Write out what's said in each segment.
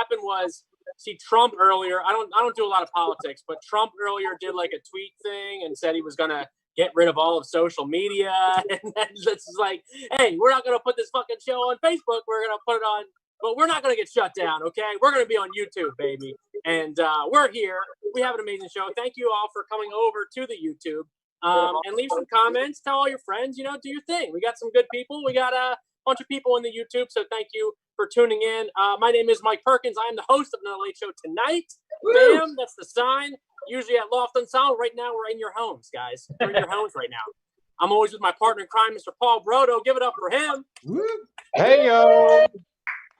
happened was, see, Trump earlier. I don't do a lot of politics, but Trump earlier did like a tweet thing and said he was gonna get rid of all of social media, and then this is like, hey, we're not gonna put this fucking show on Facebook. We're gonna put it on, but we're not gonna get shut down. Okay, we're gonna be on YouTube, baby, and we're here. We have an amazing show. Thank you all for coming over to the YouTube. And leave some comments. Tell all your friends. Do your thing. We got some good people. We got a bunch of people in the YouTube, so thank you for tuning in. My name is Mike Perkins. I am the host of Another Late Show tonight. Bam, that's the sign. Usually at Loft Ensemble. Right now, we're in your homes, guys. We're in your homes right now. I'm always with my partner in crime, Mr. Paul Brodo. Give it up for him. Hey, yo.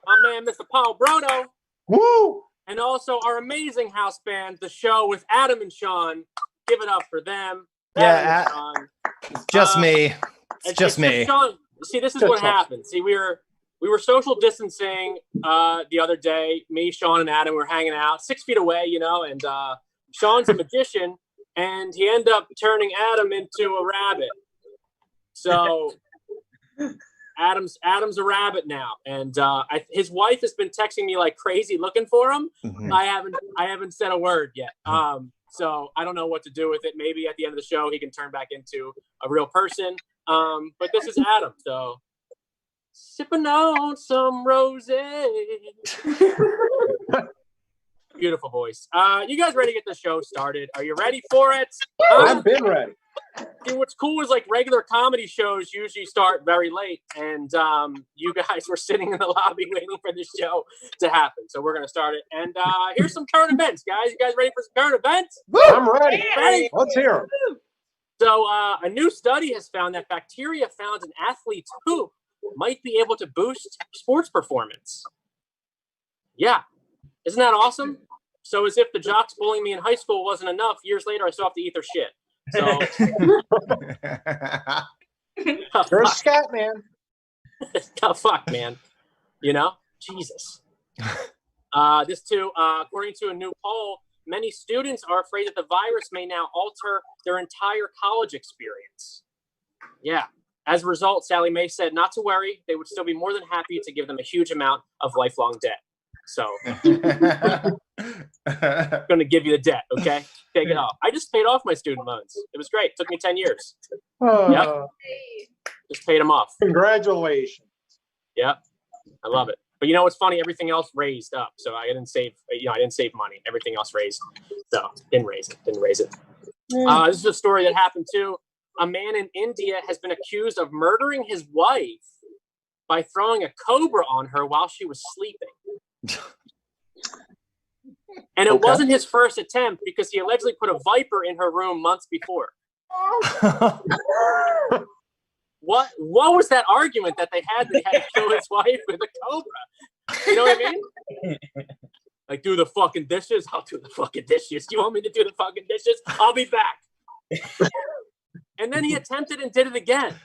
My man, Mr. Paul Brodo. Woo. And also our amazing house band, The Show, with Adam and Sean. Give it up for them. Yeah, just me. It's just me. Sean, see, this is what happened. See, we were social distancing the other day. Me, Sean, and Adam were hanging out 6 feet away, and Sean's a magician, and he ended up turning Adam into a rabbit. So Adam's a rabbit now, and his wife has been texting me like crazy looking for him. Mm-hmm. I haven't said a word yet. So I don't know what to do with it. Maybe at the end of the show he can turn back into a real person. But this is Adam, so sipping on some rosé. Beautiful voice. You guys ready to get the show started? Are you ready for it? I've been ready. See, what's cool is like regular comedy shows usually start very late, and you guys were sitting in the lobby waiting for the show to happen. So we're gonna start it. And here's some current events, guys. You guys ready for some current events? Woo! I'm ready. Let's hear them. So a new study has found that bacteria found in athletes' poop might be able to boost sports performance. Yeah, isn't that awesome? So as if the jocks bullying me in high school wasn't enough, years later I still have to eat their shit. So you're a scat man. Oh, fuck, man. Jesus. This too, according to a new poll, many students are afraid that the virus may now alter their entire college experience. Yeah. As a result, Sally Mae said not to worry. They would still be more than happy to give them a huge amount of lifelong debt. So I'm going to give you the debt, okay? Take it off. I just paid off my student loans. It was great. It took me 10 years. Yep. Just paid them off. Congratulations. Yep. I love it. But you know what's funny? Everything else raised up. So I didn't save, I didn't save money. Everything else raised. So didn't raise it. This is a story that happened too. A man in India has been accused of murdering his wife by throwing a cobra on her while she was sleeping. And it wasn't his first attempt because he allegedly put a viper in her room months before. What was that argument that they had to kill his wife with a cobra? You know what I mean? Like, do the fucking dishes? I'll do the fucking dishes. Do you want me to do the fucking dishes? I'll be back. And then he attempted and did it again.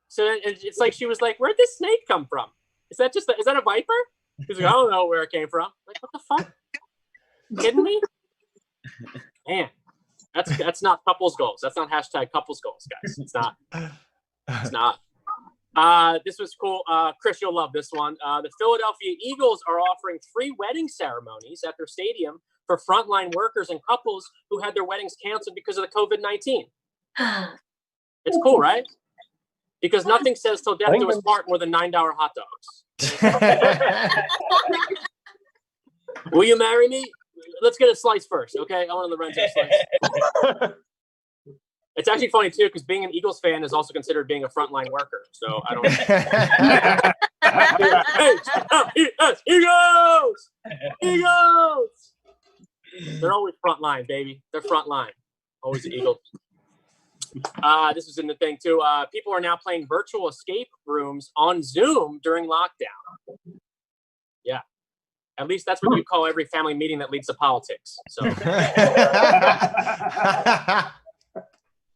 So it's like she was like, "Where'd this snake come from? Is that a viper?" He's like, "I don't know where it came from." Like, what the fuck? You kidding me? Man, that's not couples goals. That's not hashtag couples goals, guys. It's not. It's not. This was cool. Chris, you'll love this one. The Philadelphia Eagles are offering free wedding ceremonies at their stadium for frontline workers and couples who had their weddings canceled because of the COVID-19. It's cool, right? Because nothing says till death do us part more than $9 hot dogs. Will you marry me? Let's get a slice first, okay? I want a Lorenzo slice. It's actually funny too, because being an Eagles fan is also considered being a frontline worker. So I don't. Hey, Eagles! Eagles! They're always frontline, baby. They're frontline. Always the Eagles. This was in the thing too. People are now playing virtual escape rooms on Zoom during lockdown. Yeah. At least that's what you call every family meeting that leads to politics. So.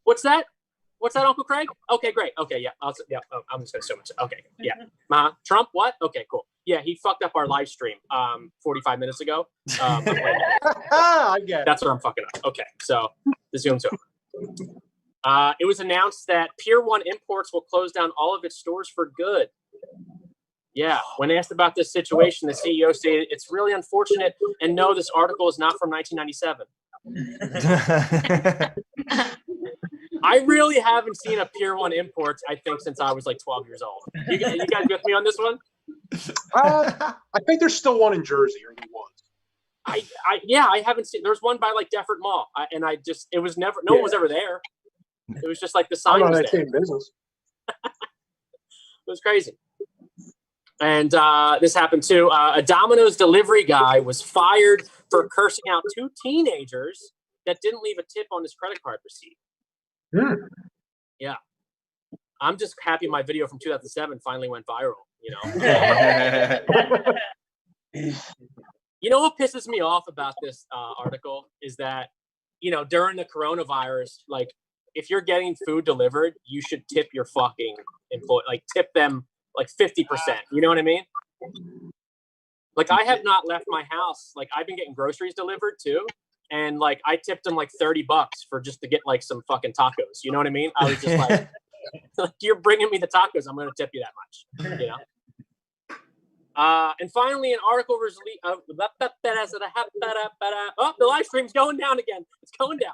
What's that? What's that, Uncle Craig? Okay, great. Okay, yeah. I'm just going to assume it. Okay, yeah. Trump, what? Okay, cool. Yeah, he fucked up our live stream 45 minutes ago. I get it. That's what I'm fucking up. Okay, so the Zoom's over. It was announced that Pier 1 Imports will close down all of its stores for good. Yeah, when asked about this situation, the CEO stated, "It's really unfortunate, and no, this article is not from 1997." I really haven't seen a Pier 1 Imports, I think, since I was like 12 years old. You guys with me on this one? I think there's still one in Jersey, or there was. I haven't seen. There's one by like Deffert Mall, it was never. No one was ever there. It was just like the sign was there. Business. It was crazy. And this happened too. A Domino's delivery guy was fired for cursing out 2 teenagers that didn't leave a tip on his credit card receipt. Yeah. I'm just happy my video from 2007 finally went viral, you know. You know what pisses me off about this article is that, you know, during the coronavirus, like, if you're getting food delivered, you should tip your fucking employee, like tip them like 50%. You know what I mean? Like, I have not left my house. Like, I've been getting groceries delivered too. And like, I tipped them like $30 for just to get like some fucking tacos. You know what I mean? I was just like, you're bringing me the tacos, I'm going to tip you that much, you know? And finally, an article was oh, the live stream's going down again. It's going down.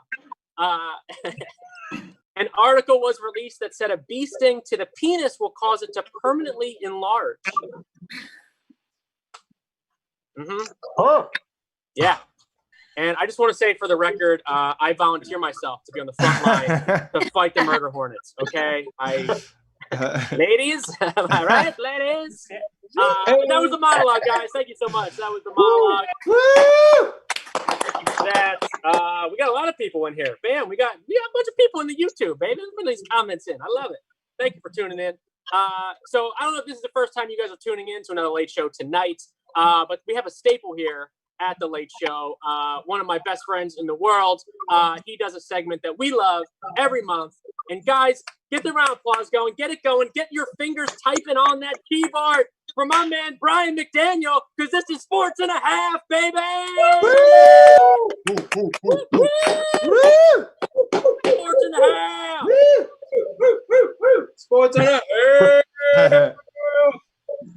An article was released that said a bee sting to the penis will cause it to permanently enlarge. Yeah. And I just want to say for the record, I volunteer myself to be on the front line to fight the murder hornets. Okay, ladies, am I right, ladies? That was the monologue, guys. Thank you so much. That was the monologue. We got a lot of people in here. Bam, we got a bunch of people in the YouTube, baby. There's been these comments in. I love it. Thank you for tuning in. So I don't know if this is the first time you guys are tuning in to another late show tonight, but we have a staple here at the Late Show. One of my best friends in the world. He does a segment that we love every month. And guys, get the round of applause going. Get it going. Get your fingers typing on that keyboard for my man Brian McDaniel, because this is Sports and a Half, baby! Sports and a Half! Sports and a Half!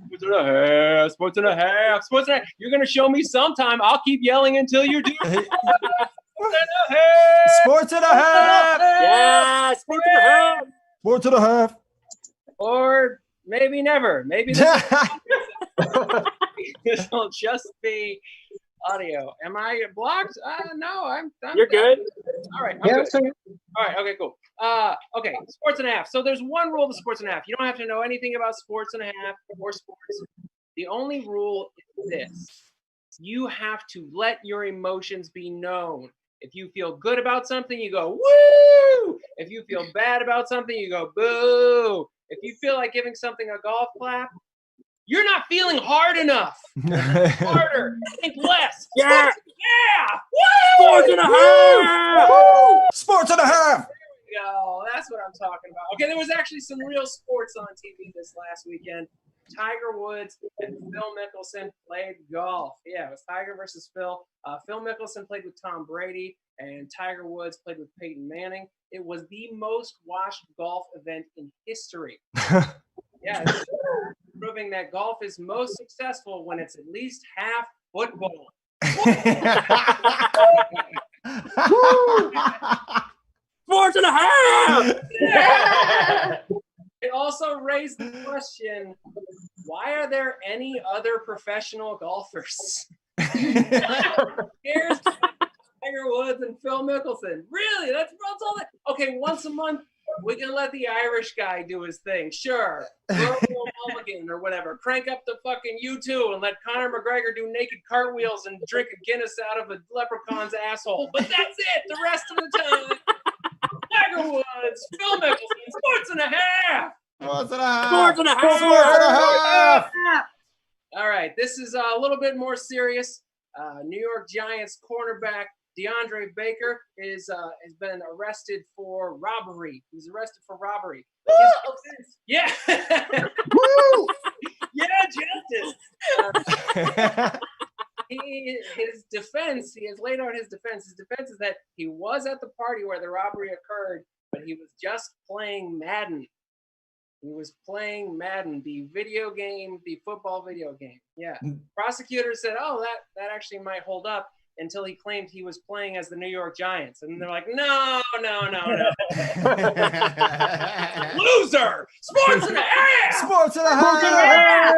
Sports and a Half! Sports and a Half! Sports and a Half! You're going to show me sometime. I'll keep yelling until you do. Sports and a Half! Sports and a Half! Yeah! Sports and a Half! Sports and a Half! Or maybe never. Maybe this will just be audio. Am I blocked? No, I'm You're good. All right. Good. All right. Okay, cool. Okay, Sports and a Half. So there's one rule to Sports and a Half. You don't have to know anything about Sports and a Half or sports. The only rule is this. You have to let your emotions be known. If you feel good about something, you go, woo! If you feel bad about something, you go, boo! If you feel like giving something a golf clap, you're not feeling hard enough. Harder. Think less. Yeah. Yeah. Woo! Sports and a Half. Woo! Sports and a Half. There we go. That's what I'm talking about. Okay, there was actually some real sports on TV this last weekend. Tiger Woods and Phil Mickelson played golf. Yeah, it was Tiger versus Phil. Phil Mickelson played with Tom Brady, and Tiger Woods played with Peyton Manning. It was the most watched golf event in history. Yeah, proving that golf is most successful when it's at least half football. Sports and a Half! Yeah! It also raised the question, why are there any other professional golfers? Here's Tiger Woods and Phil Mickelson. Really? That's all that? Okay, once a month, we can let the Irish guy do his thing. Sure. Mulligan or whatever. Crank up the fucking U2 and let Conor McGregor do naked cartwheels and drink a Guinness out of a leprechaun's asshole. But that's it. The rest of the time, Tiger Woods, Phil Mickelson, Sports and a Half. Sports and a Half. Sports and a Half. Sports and a Half. All right. This is a little bit more serious. New York Giants cornerback DeAndre Baker has been arrested for robbery. He's arrested for robbery. Yeah. Woo! Yeah, justice. His defense, he has laid out his defense. His defense is that he was at the party where the robbery occurred, but he was just playing Madden. He was playing Madden, the football video game. Yeah. Prosecutors said, "Oh, that actually might hold up," until he claimed he was playing as the New York Giants, and they're like, "No, loser! Sports in the half! Sports in the half!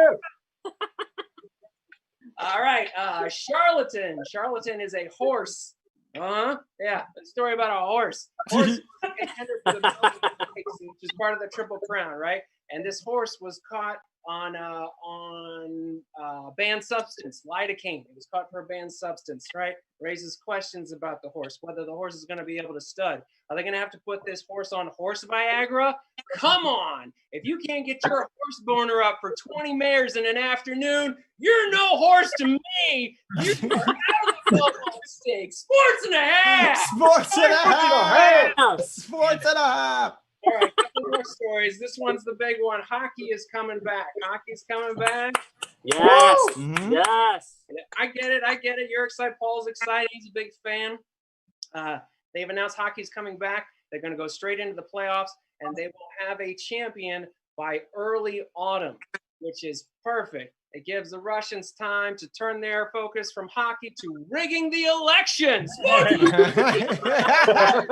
All right, charlatan. Charlatan is a horse. Yeah, a story about a horse. Horse contender for the Belgian Stakes, which is part of the Triple Crown, right? And this horse was caught on banned substance, lidocaine. It was caught for a banned substance, right? Raises questions about the horse, whether the horse is going to be able to stud. Are they going to have to put this horse on horse Viagra? Come on. If you can't get your horse boner up for 20 mares in an afternoon, you're no horse to me. You are out of the football stakes. Sports and a half. Sports and a half. Sports and a half. All right, a couple more stories. This one's the big one. Hockey is coming back. Hockey's coming back. Yes. Mhm. Yes. I get it. You're excited. Paul's excited. He's a big fan. They've announced hockey's coming back. They're going to go straight into the playoffs, and they will have a champion by early autumn, which is perfect. It gives the Russians time to turn their focus from hockey to rigging the elections. Sports and a half.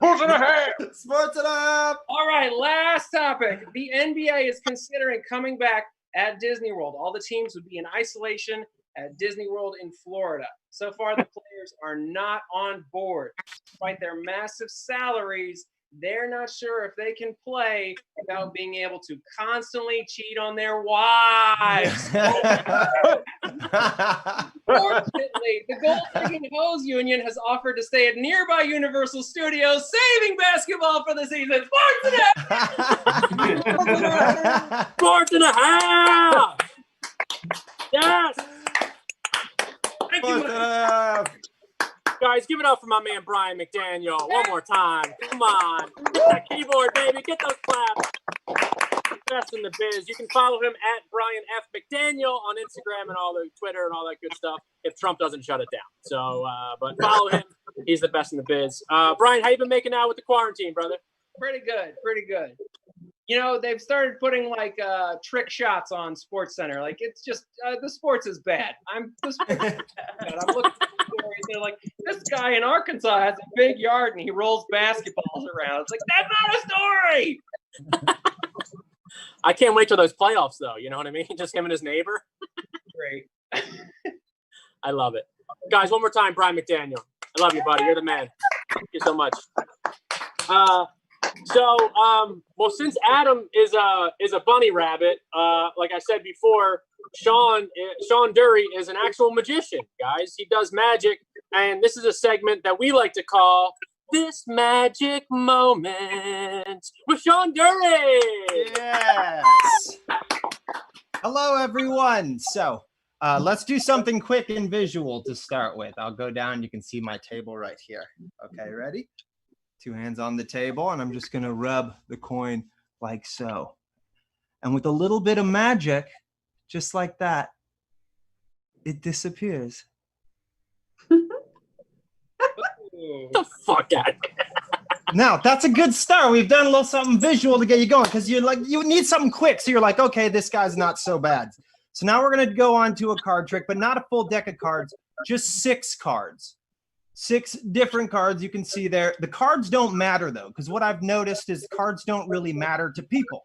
Sports and a half. Sports and a half. All right, last topic. The NBA is considering coming back at Disney World. All the teams would be in isolation at Disney World in Florida. So far, the players are not on board. Despite their massive salaries, they're not sure if they can play without being able to constantly cheat on their wives. Fortunately, the Gold Digging Hose Union has offered to stay at nearby Universal Studios, saving basketball for the season. Sports and a half. Yes. Thank you. Guys, give it up for my man Brian McDaniel. One more time. Come on. Get that keyboard, baby. Get those claps. Best in the biz. You can follow him at Brian F. McDaniel on Instagram and all the Twitter and all that good stuff if Trump doesn't shut it down. So, but follow him. He's the best in the biz. Brian, how you been making out with the quarantine, brother? Pretty good. You know, they've started putting like trick shots on Sports Center. Like, it's just the sports is bad. I'm looking at stories. They're like, this guy in Arkansas has a big yard and he rolls basketballs around. It's like, that's not a story. I can't wait till those playoffs, though. You know what I mean? Just him and his neighbor. Great. I love it. Guys, one more time, Brian McDaniel. I love you, buddy. You're the man. Thank you so much. Well, since Adam is a bunny rabbit, like I said before, Sean Dury is an actual magician, guys. He does magic, and this is a segment that we like to call This Magic Moment with Sean Dury. Yes. Hello, everyone. So let's do something quick and visual to start with. I'll go down. You can see my table right here. Okay, ready? 2 hands on the table, and I'm just going to rub the coin like so. And with a little bit of magic, just like that, it disappears. The fuck out. Now, that's a good start. We've done a little something visual to get you going because you need something quick. So you're like, okay, this guy's not so bad. So now we're going to go on to a card trick, but not a full deck of cards, just 6 cards. 6 different cards you can see there. The cards don't matter, though, because what I've noticed is cards don't really matter to people.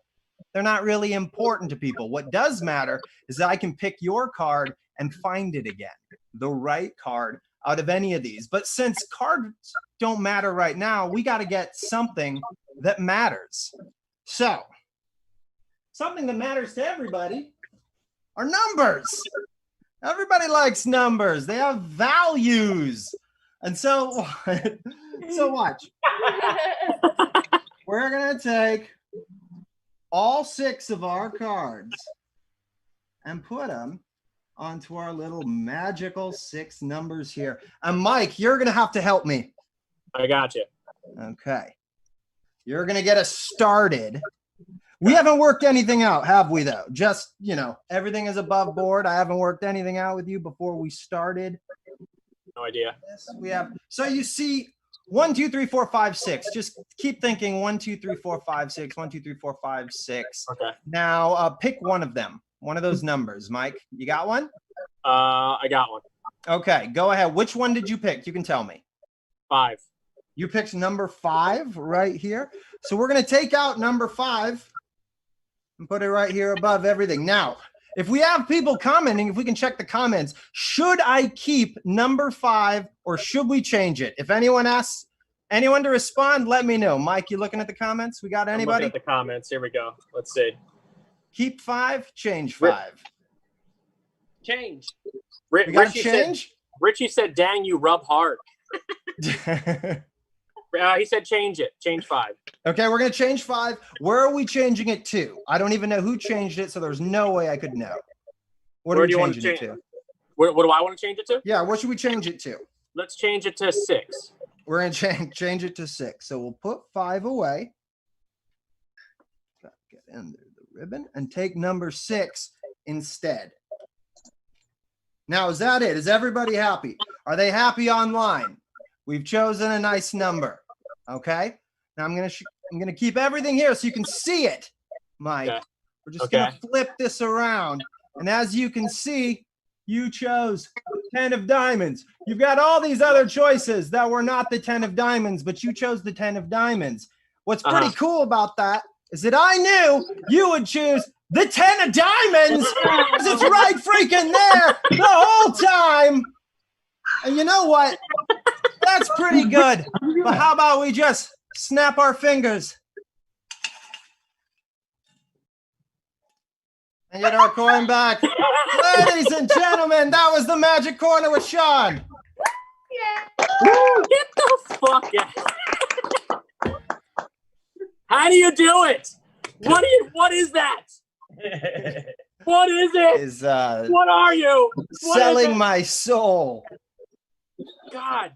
They're not really important to people. What does matter is that I can pick your card and find it again, the right card out of any of these. But since cards don't matter right now, we got to get something that matters. So something that matters to everybody are numbers. Everybody likes numbers. They have values. And so watch. We're going to take all 6 of our cards and put them onto our little magical 6 numbers here. And Mike, you're going to have to help me. I got you. Okay. You're going to get us started. We haven't worked anything out, have we, though? Just, everything is above board. I haven't worked anything out with you before we started. No idea. Yes, we have. So you see, 1, 2, 3, 4, 5, 6. Just keep thinking 1, 2, 3, 4, 5, 6. 1, 2, 3, 4, 5, 6. Okay. Now pick one of them. One of those numbers. Mike, you got one? I got one. Okay, go ahead. Which one did you pick? You can tell me. 5. You picked number 5 right here. So we're going to take out number 5 and put it right here above everything. Now, if we have people commenting, if we can check the comments, should I keep number 5 or should we change it? If anyone asks anyone to respond, let me know. Mike, you looking at the comments? We got anybody? I'm looking at the comments. Here we go. Let's see. Keep 5, change 5. Change. We got Richie change? Richie said, dang, you rub hard. He said change it. Change 5. Okay, we're going to change 5. Where are we changing it to? I don't even know who changed it, so there's no way I could know. What Where are do we you want to changing change it to? What do I want to change it to? Yeah, what should we change it to? Let's change it to 6. We're going to change it to 6. So we'll put 5 away. Get under the ribbon and take number 6 instead. Now, is that it? Is everybody happy? Are they happy online? We've chosen a nice number. Okay. Now I'm gonna keep everything here so you can see it, Mike. Okay. We're just gonna flip this around, and as you can see, you chose 10 of diamonds. You've got all these other choices that were not the 10 of diamonds, but you chose the 10 of diamonds. What's pretty cool about that is that I knew you would choose the 10 of diamonds because it's right freaking there the whole time. And you know what? That's pretty good. But how about we just snap our fingers and get our coin back? Ladies and gentlemen, that was the Magic Corner with Sean. Get the fuck out. How do you do it? What is that? What is it? What are you? Selling my soul. God,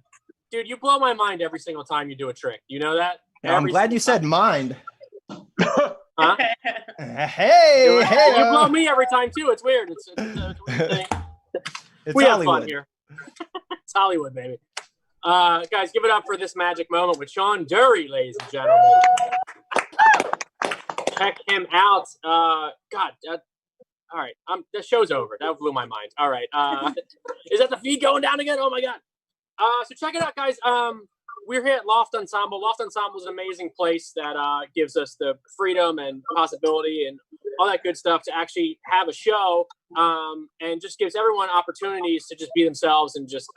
dude, you blow my mind every single time you do a trick. You know that? I'm glad you said mind. Huh? Hey, you blow me every time too. It's weird. It's a weird thing. We have fun here. It's Hollywood, baby. Guys, give it up for this magic moment with Sean Dury, ladies and gentlemen. Check him out. All right. The show's over. That blew my mind. All right. Is that the feed going down again? Oh my God. So check it out, guys. We're here at Loft Ensemble. Loft Ensemble is an amazing place that gives us the freedom and possibility and all that good stuff to actually have a show, and just gives everyone opportunities to just be themselves and just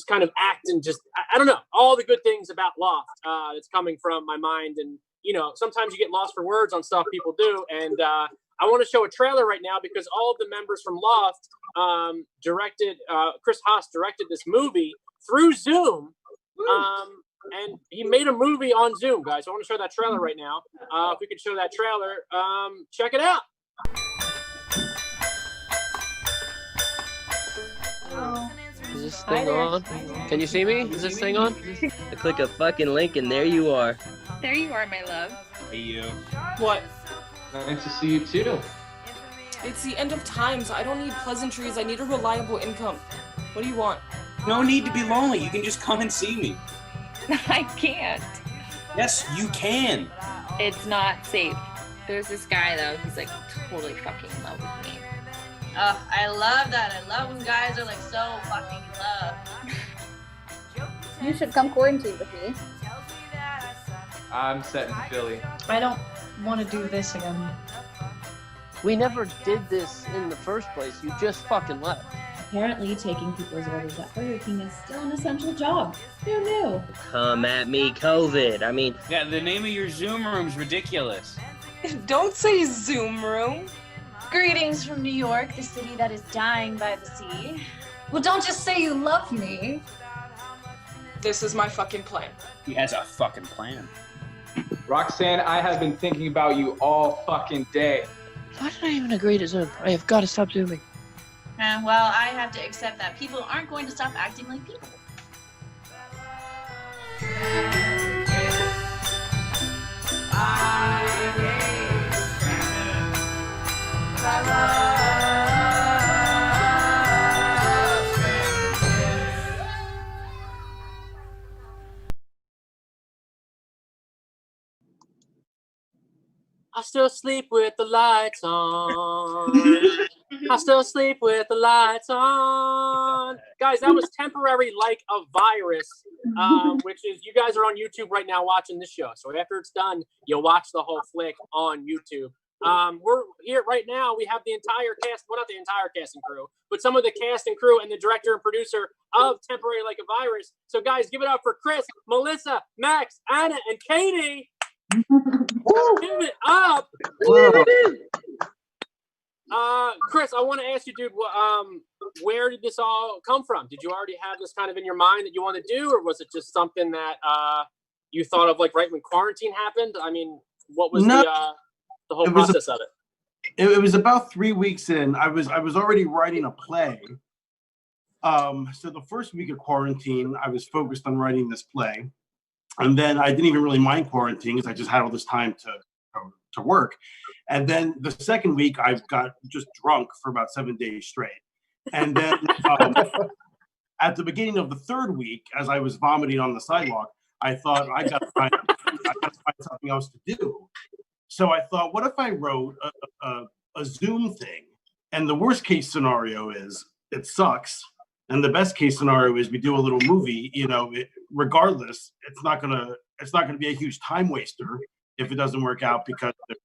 kind of act and just I don't know, all the good things about Loft. It's coming from my mind, and you know, sometimes you get lost for words on stuff people do, and I want to show a trailer right now because all of the members from Loft Chris Haas directed this movie through Zoom, and he made a movie on Zoom, guys. So I want to show that trailer right now. If we could show that trailer, check it out. Is this thing on? Can you see me? Is this thing on? I click a fucking link and there you are. There you are, my love. Hey, you. What? Nice to see you too. It's the end of times. I don't need pleasantries. I need a reliable income. What do you want? No need to be lonely. You can just come and see me. I can't. Yes, you can. It's not safe. There's this guy, though. He's like totally fucking in love with me. I love that. I love when guys are like so fucking in love. You should come quarantine with me. I'm set in Philly. I don't want to do this again. We never did this in the first place. You just fucking left. Apparently, taking people's orders at Burger King is still an essential job. Who knew? Come at me, COVID. I mean, Yeah, the name of your Zoom room's ridiculous. Don't say Zoom room. Greetings from New York, the city that is dying by the sea. Well, don't just say you love me. This is my fucking plan. He has a fucking plan. Roxanne, I have been thinking about you all fucking day. why did I even agree to Zoom? I have got to stop Zooming. Well, I have to accept that people aren't going to stop acting like people. I still sleep with the lights on. I still sleep with the lights on. Guys, that was Temporary Like a Virus, which is, you guys are on YouTube right now watching this show. So after it's done, you'll watch the whole flick on YouTube. We're here right now. We have the entire cast, well, not the entire cast and crew, but some of the cast and crew and the director and producer of Temporary Like a Virus. So guys, give it up for Chris, Melissa, Max, Anna, and Katie. Give it up. Chris, I want to ask you, dude, where did this all come from? Did you already have this kind of in your mind that you want to do, or was it just something that you thought of like right when quarantine happened? I mean, what was the whole process of it? It was about 3 weeks in. I was already writing a play. So the first week of quarantine, I was focused on writing this play. And then I didn't even really mind quarantine because I just had all this time to work. And then the second week, I got just drunk for about 7 days straight. And then at the beginning of the third week, as I was vomiting on the sidewalk, I thought I got to find something else to do. So I thought, what if I wrote a Zoom thing? And the worst case scenario is it sucks. And the best case scenario is we do a little movie, you know, regardless, it's not gonna be a huge time waster if it doesn't work out because there's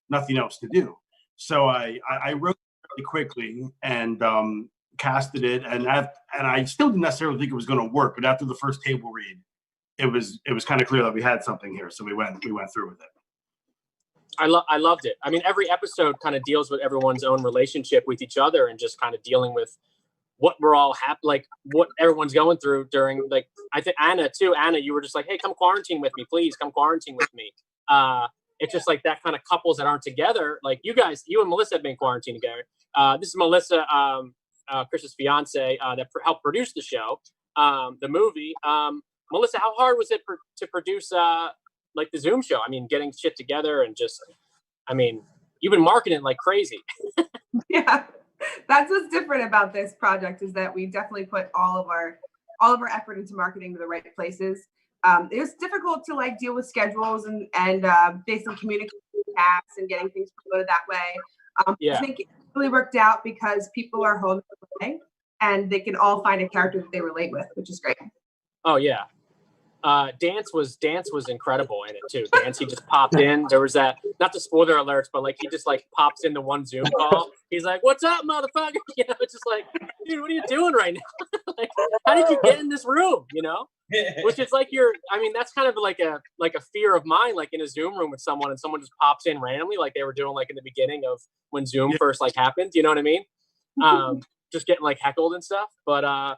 nothing else to do. So I wrote it really quickly and casted it, and I still didn't necessarily think it was gonna work, but after the first table read, it was kind of clear that we had something here. So we went through with it. I loved it. I mean, every episode kind of deals with everyone's own relationship with each other and just kind of dealing with what we're all like what everyone's going through during, like, I think Anna, you were just like, hey, come quarantine with me, please come quarantine with me. It's just like that kind of couples that aren't together. Like you and Melissa have been quarantined together. This is Melissa, Chris's fiance, that helped produce the show, the movie. Melissa, how hard was it to produce like the Zoom show? I mean, getting shit together and just, I mean, you've been marketing like crazy. Yeah. That's what's different about this project is that we definitely put all of our effort into marketing to the right places. It was difficult to like deal with schedules and basically communicating with cast and getting things promoted that way. I think it really worked out because people are home and they can all find a character that they relate with, which is great. Oh yeah. Dance was incredible in it too. Dance, he just popped in. There was that, not to spoiler alerts, but like he just like pops into one Zoom call. He's like, "What's up, motherfucker?" You know, it's just like, dude, what are you doing right now? Like, how did you get in this room? You know, which is like I mean, that's kind of like a fear of mine, like in a Zoom room with someone and someone just pops in randomly, like they were doing like in the beginning of when Zoom first like happened. You know what I mean? Just getting like heckled and stuff. But I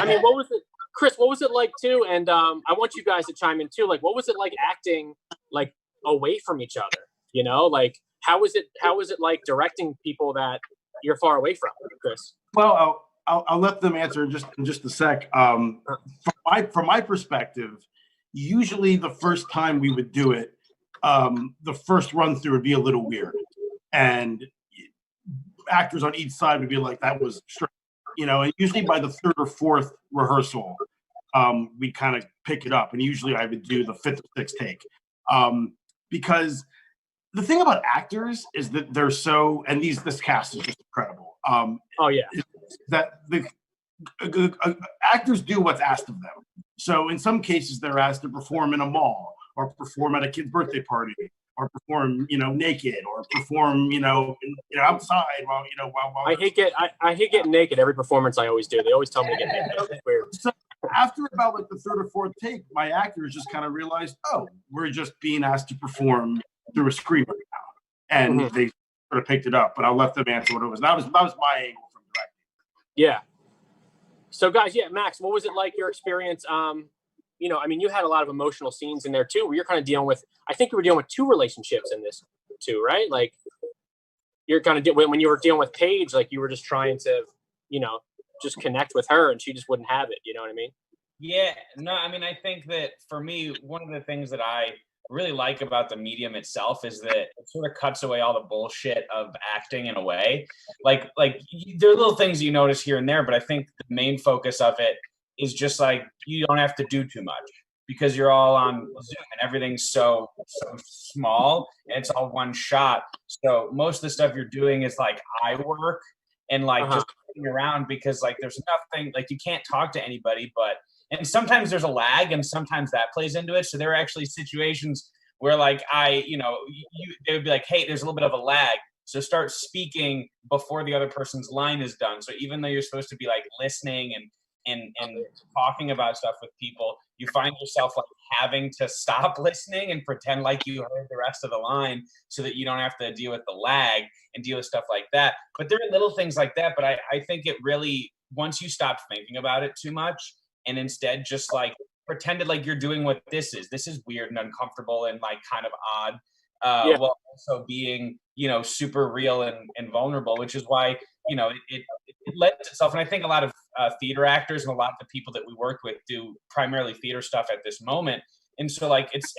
mean, what was it? Chris, what was it like too? And I want you guys to chime in too. Like, what was it like acting like away from each other? You know, like how was it like directing people that you're far away from, Chris? Well, I'll let them answer in just a sec. From my perspective, usually the first time we would do it, the first run through would be a little weird, and actors on each side would be like, "That was strange." You know, and usually by the third or fourth rehearsal, we kind of pick it up. And usually I would do the fifth or sixth take. Because the thing about actors is that they're so, and this cast is just incredible. Oh yeah. That the actors do what's asked of them. So in some cases they're asked to perform in a mall or perform at a kid's birthday party, or perform, you know, naked, or perform, outside while. I hate getting naked. Every performance I always do. They always tell me to get naked. It's weird. So after about like the third or fourth take, my actors just kind of realized, oh, we're just being asked to perform through a screen right now, and they sort of picked it up. But I'll let them answer what it was. That was my angle from directing. Yeah. So guys, Max, what was it like your experience? You know, I mean, you had a lot of emotional scenes in there too, where you're kind of dealing with, I think you were dealing with two relationships in this too, right? Like you're kind of when you were dealing with Paige, like you were just trying to, you know, just connect with her and she just wouldn't have it. You know what I mean? Yeah, no, I mean, I think that for me, one of the things that I really like about the medium itself is that it sort of cuts away all the bullshit of acting in a way. Like there are little things you notice here and there, but I think the main focus of it is just like, you don't have to do too much because you're all on Zoom and everything's so small and it's all one shot. So most of the stuff you're doing is like eye work and like just looking around, because like there's nothing, like you can't talk to anybody, and sometimes there's a lag and sometimes that plays into it. So there are actually situations where like they would be like, hey, there's a little bit of a lag, so start speaking before the other person's line is done. So even though you're supposed to be like listening and talking about stuff with people, you find yourself like having to stop listening and pretend like you heard the rest of the line so that you don't have to deal with the lag and deal with stuff like that. But there are little things like that. But I think it really, once you stop thinking about it too much and instead just like pretended like you're doing what this is weird and uncomfortable and like kind of odd, while also being, super real and vulnerable, which is why, it lends itself. And I think a lot of theater actors and a lot of the people that we work with do primarily theater stuff at this moment. And so like, it's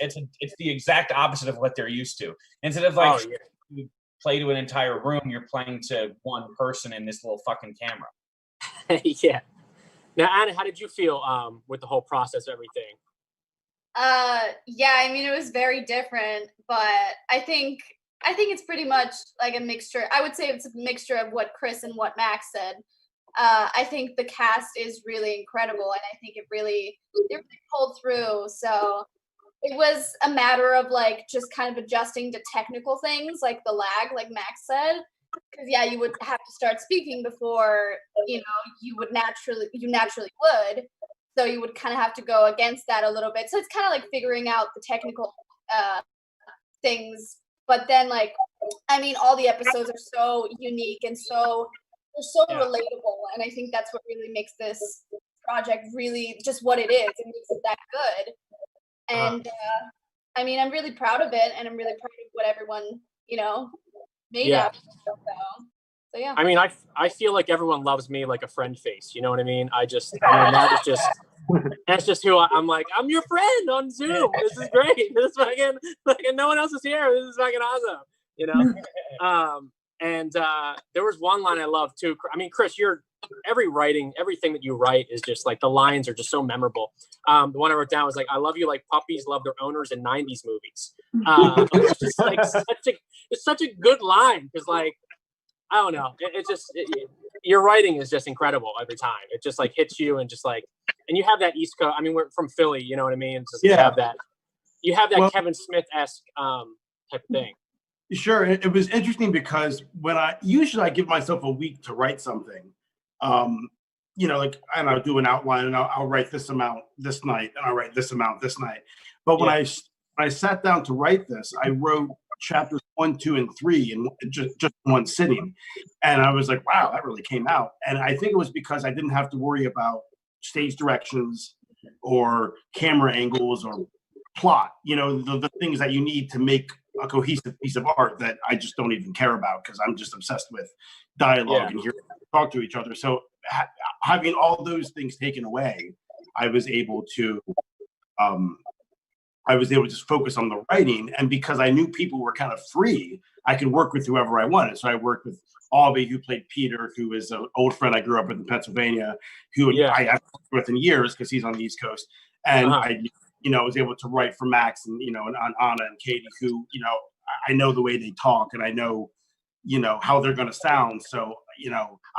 the exact opposite of what they're used to. Instead of like you play to an entire room, you're playing to one person in this little fucking camera. Yeah. Now, Anna, how did you feel with the whole process of everything? Yeah, I mean, it was very different, but I think it's pretty much like a mixture. I would say it's a mixture of what Chris and what Max said. I think the cast is really incredible, and I think it really pulled through. So it was a matter of like just kind of adjusting to technical things like the lag, like Max said. Because you would have to start speaking before you naturally would, so you would kind of have to go against that a little bit. So it's kind of like figuring out the technical things. But then, like, I mean, all the episodes are so unique and they're so relatable, and I think that's what really makes this project really just what it is. It makes it that good. And I mean, I'm really proud of it, and I'm really proud of what everyone made up. So yeah. I mean, I feel like everyone loves me like a friend face. You know what I mean? That's just who I'm like. I'm your friend on Zoom. This is great. This is fucking no one else is here. This is fucking awesome. And there was one line I love too. I mean, Chris, everything that you write is just like the lines are just so memorable. The one I wrote down was like, "I love you like puppies love their owners in '90s movies." It's just like such a good line because like I don't know, your writing is just incredible every time. It just like hits you and just like, and you have that East Coast. I mean, we're from Philly, you know what I mean? It's just, you have that Kevin Smith-esque type of thing. Sure. It was interesting because when I give myself a week to write something, like, and I'll do an outline and I'll write this amount this night and I'll write this amount this night. But when I sat down to write this, I wrote chapters 1, 2, and 3 in just one sitting. And I was like, wow, that really came out. And I think it was because I didn't have to worry about stage directions or camera angles or plot, the things that you need to make a cohesive piece of art that I just don't even care about because I'm just obsessed with dialogue and hearing people talk to each other. So having all those things taken away, I was able to just focus on the writing. And because I knew people were kind of free, I could work with whoever I wanted. So I worked with Avi, who played Peter, who is an old friend I grew up with in Pennsylvania, who I haven't worked with in years because he's on the East Coast. And I was able to write for Max and, and Anna and Katie, who, I know the way they talk and I know, how they're going to sound. So,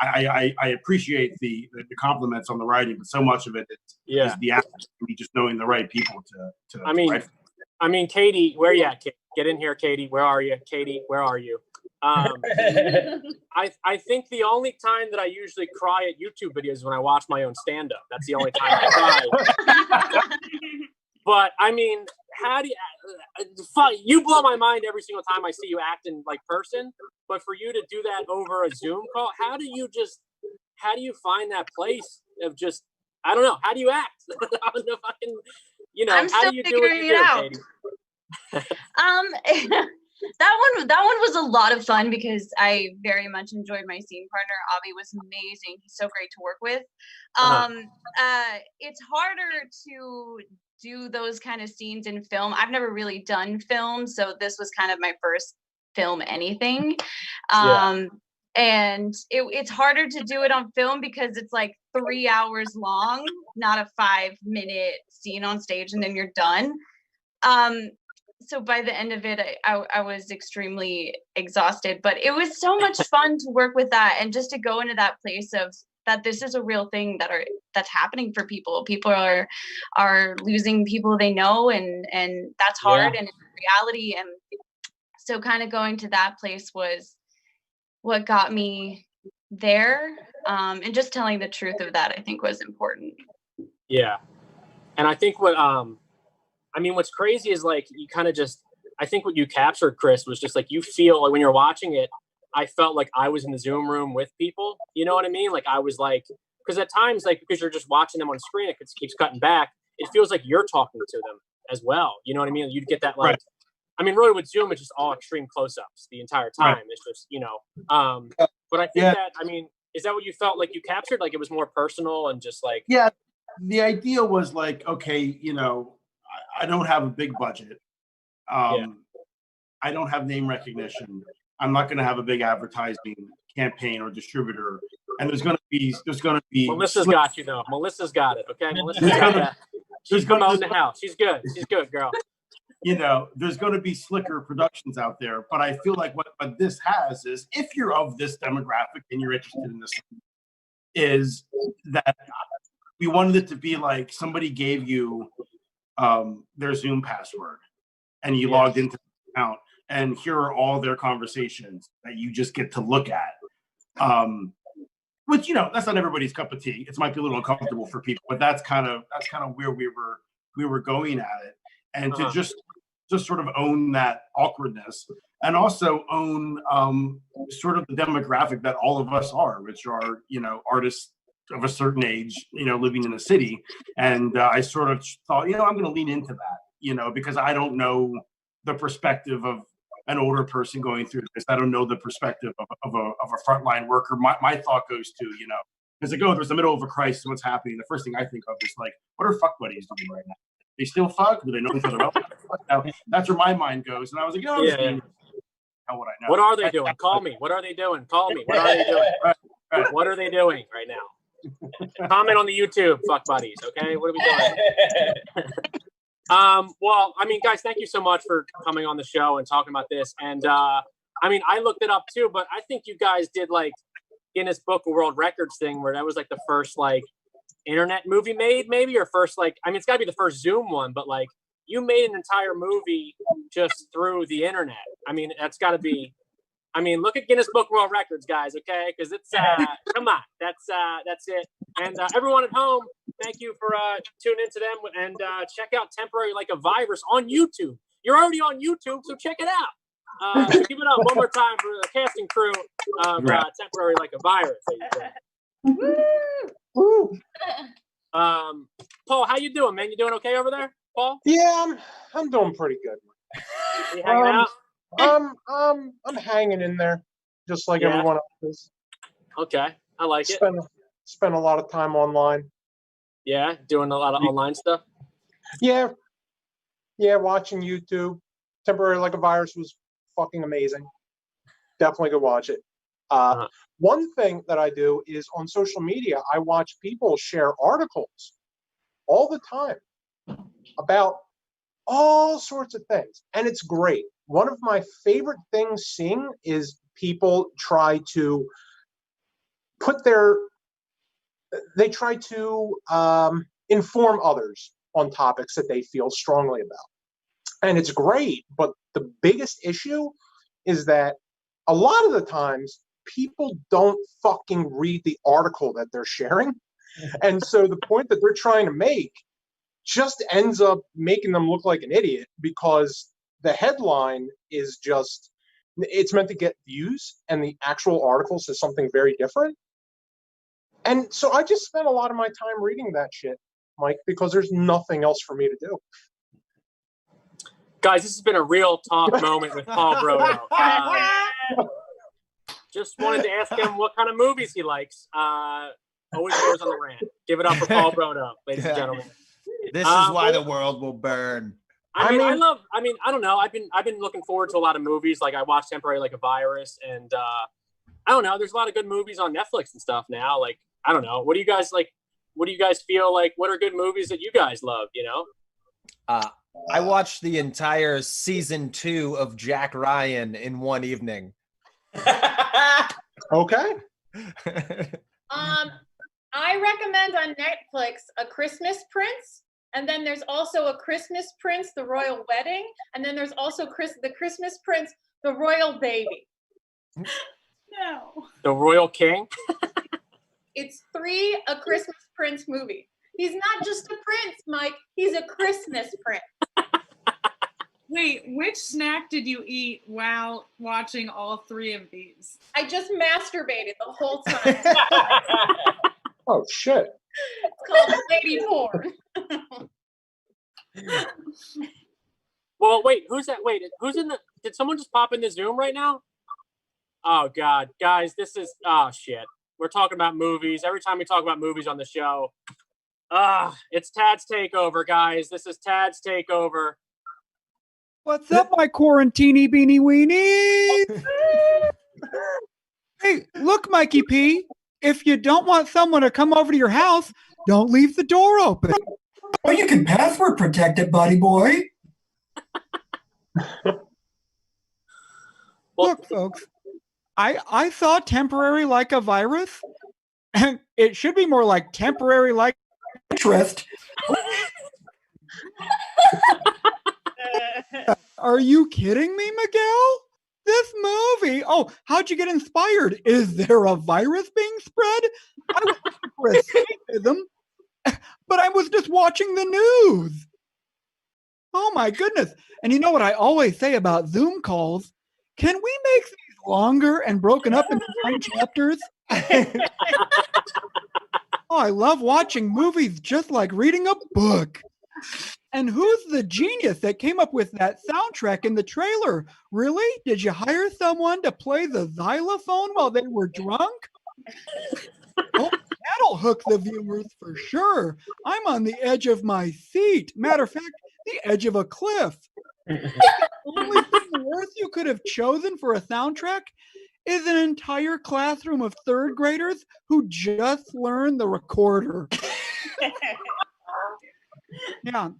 I appreciate the compliments on the writing, but so much of it is the acting, just knowing the right people to write. I mean, Katie, where you at? Get in here, Katie. Where are you? Katie, where are you? I think the only time that I usually cry at YouTube videos is when I watch my own stand-up. That's the only time I cry. But I mean, how do you blow my mind every single time I see you act in like person, but for you to do that over a Zoom call, how do you find that place of just, I don't know, how do you act? I don't know if I can, how do you do what you do, Katie? That one was a lot of fun because I very much enjoyed my scene partner. Avi was amazing. He's so great to work with. It's harder to do those kind of scenes in film. I've never really done film, so this was kind of my first film anything. And it's harder to do it on film because it's like 3 hours long, not a 5-minute scene on stage and then you're done. So by the end of it, I was extremely exhausted, but it was so much fun to work with that and just to go into that place of that this is a real thing that's happening for people. People are losing people they know, and that's hard, and it's reality. And so kind of going to that place was what got me there, and just telling the truth of that, I think, was important. Yeah, and I think what's crazy is like you kind of just, I think what you captured, Chris, was just like you feel like when you're watching it, I felt like I was in the Zoom room with people. You know what I mean? Like I was like, because at times, like because you're just watching them on screen, it keeps cutting back. It feels like you're talking to them as well. You know what I mean? You'd get that like, right. I mean, really with Zoom, it's just all extreme close-ups the entire time. Right. It's just, but I think that, I mean, is that what you felt like you captured? Like it was more personal and just like. Yeah. The idea was like, okay, I don't have a big budget. I don't have name recognition. I'm not going to have a big advertising campaign or distributor. And there's going to be. Melissa's got you though. Melissa's got it. Okay. Melissa's got that. She's promoting the house. She's good. She's good, girl. There's going to be slicker productions out there, but I feel like what this has is, if you're of this demographic and you're interested in this, is that we wanted it to be like somebody gave you their Zoom password and you logged into the account, and here are all their conversations that you just get to look at. Which that's not everybody's cup of tea. It might be a little uncomfortable for people, but that's kind of where we were going at it, and to just sort of own that awkwardness, and also own sort of the demographic that all of us are, which are artists of a certain age, living in a city. And I sort of thought, I'm going to lean into that, because I don't know the perspective of an older person going through this. I don't know the perspective of a frontline worker. My thought goes to, as I go, there's the middle of a crisis, what's happening? The first thing I think of is like, what are fuck buddies doing right now? They still fuck? Do they know each other well? That's where my mind goes. And I was like, how would I know? What are they doing? Call me. What are they doing? Call me. What are they doing? Right. What are they doing right now? Comment on the YouTube, fuck buddies. Okay, what are we doing? Well, I mean, guys, thank you so much for coming on the show and talking about this. And I mean, I looked it up too, but I think you guys did like Guinness Book of World Records thing where that was like the first like internet movie made, maybe, or first like, I mean, it's got to be the first Zoom one, but like you made an entire movie just through the internet. I mean, that's got to be. I mean, look at Guinness Book of World Records, guys, okay? Because it's, come on, that's it. And everyone at home, thank you for tuning into them, and check out Temporary Like a Virus on YouTube. You're already on YouTube, so check it out. So give it up one more time for the casting crew of Temporary Like a Virus. Woo! Paul, how you doing, man? You doing okay over there, Paul? Yeah, I'm doing pretty good. You hanging out? I'm hanging in there, just like everyone else is. Okay, I like it. Spend a lot of time online. Yeah, doing a lot of online stuff. Yeah, watching YouTube. Temporary Like a Virus was fucking amazing. Definitely go watch it. One thing that I do is on social media, I watch people share articles all the time about all sorts of things, and it's great. One of my favorite things seeing is people try to inform others on topics that they feel strongly about. And it's great, but the biggest issue is that a lot of the times people don't fucking read the article that they're sharing. And so the point that they're trying to make just ends up making them look like an idiot, because the headline is just, it's meant to get views, and the actual article says something very different. And so I just spent a lot of my time reading that shit, Mike, because there's nothing else for me to do. Guys, this has been a real talk moment with Paul Brodo. Just wanted to ask him what kind of movies he likes. Always goes on the rant. Give it up for Paul Brodo, ladies and gentlemen. This is why the world will burn. I don't know. I've been looking forward to a lot of movies. Like I watched Temporary Like a Virus, and I don't know. There's a lot of good movies on Netflix and stuff now. Like, I don't know. What do you guys like? What do you guys feel like? What are good movies that you guys love? You know? I watched the entire season 2 of Jack Ryan in one evening. Okay. I recommend on Netflix A Christmas Prince, and then there's also A Christmas Prince, The Royal Wedding, and then there's also The Christmas Prince, The Royal Baby. No. The Royal King. It's 3 A Christmas Prince movie. He's not just a prince, Mike. He's a Christmas prince. Wait, which snack did you eat while watching all 3 of these? I just masturbated the whole time. Oh, shit. It's called lady porn. Well, wait, who's that? Wait, who's in the? Did someone just pop in the Zoom right now? Oh God, guys, this is shit. We're talking about movies. Every time we talk about movies on the show, it's Tad's Takeover, guys. This is Tad's Takeover. What's up, my quarantini beanie weenie? Hey, look, Mikey P. If you don't want someone to come over to your house, don't leave the door open. Well, you can password protect it, buddy boy. Look, folks, I saw temporary like a virus, and it should be more like temporary like interest. Are you kidding me, Miguel? This movie. Oh, how'd you get inspired? Is there a virus being spread? I was looking for escapism, but I was just watching the news. Oh my goodness. And you know what I always say about Zoom calls? Can we make these longer and broken up into 9 chapters? Oh, I love watching movies just like reading a book. And who's the genius that came up with that soundtrack in the trailer? Really? Did you hire someone to play the xylophone while they were drunk? Oh, that'll hook the viewers for sure. I'm on the edge of my seat. Matter of fact, the edge of a cliff. The only thing worse you could have chosen for a soundtrack is an entire classroom of 3rd graders who just learned the recorder. Yeah.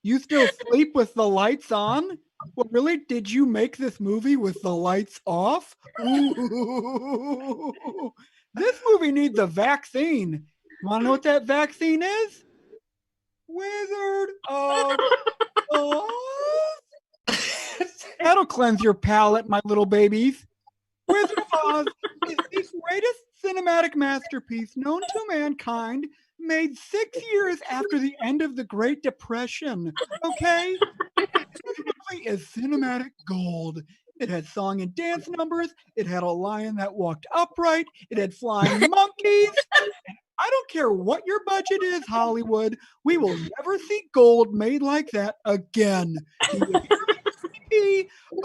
You still sleep with the lights on? Well, really? Did you make this movie with the lights off? Ooh. This movie needs a vaccine. Want to know what that vaccine is? Wizard of Oz. That'll cleanse your palate, my little babies. Wizard of Oz is the greatest cinematic masterpiece known to mankind, made 6 years after the end of the Great Depression. Okay? This movie is cinematic gold. It had song and dance numbers. It had a lion that walked upright. It had flying monkeys. And I don't care what your budget is, Hollywood. We will never see gold made like that again.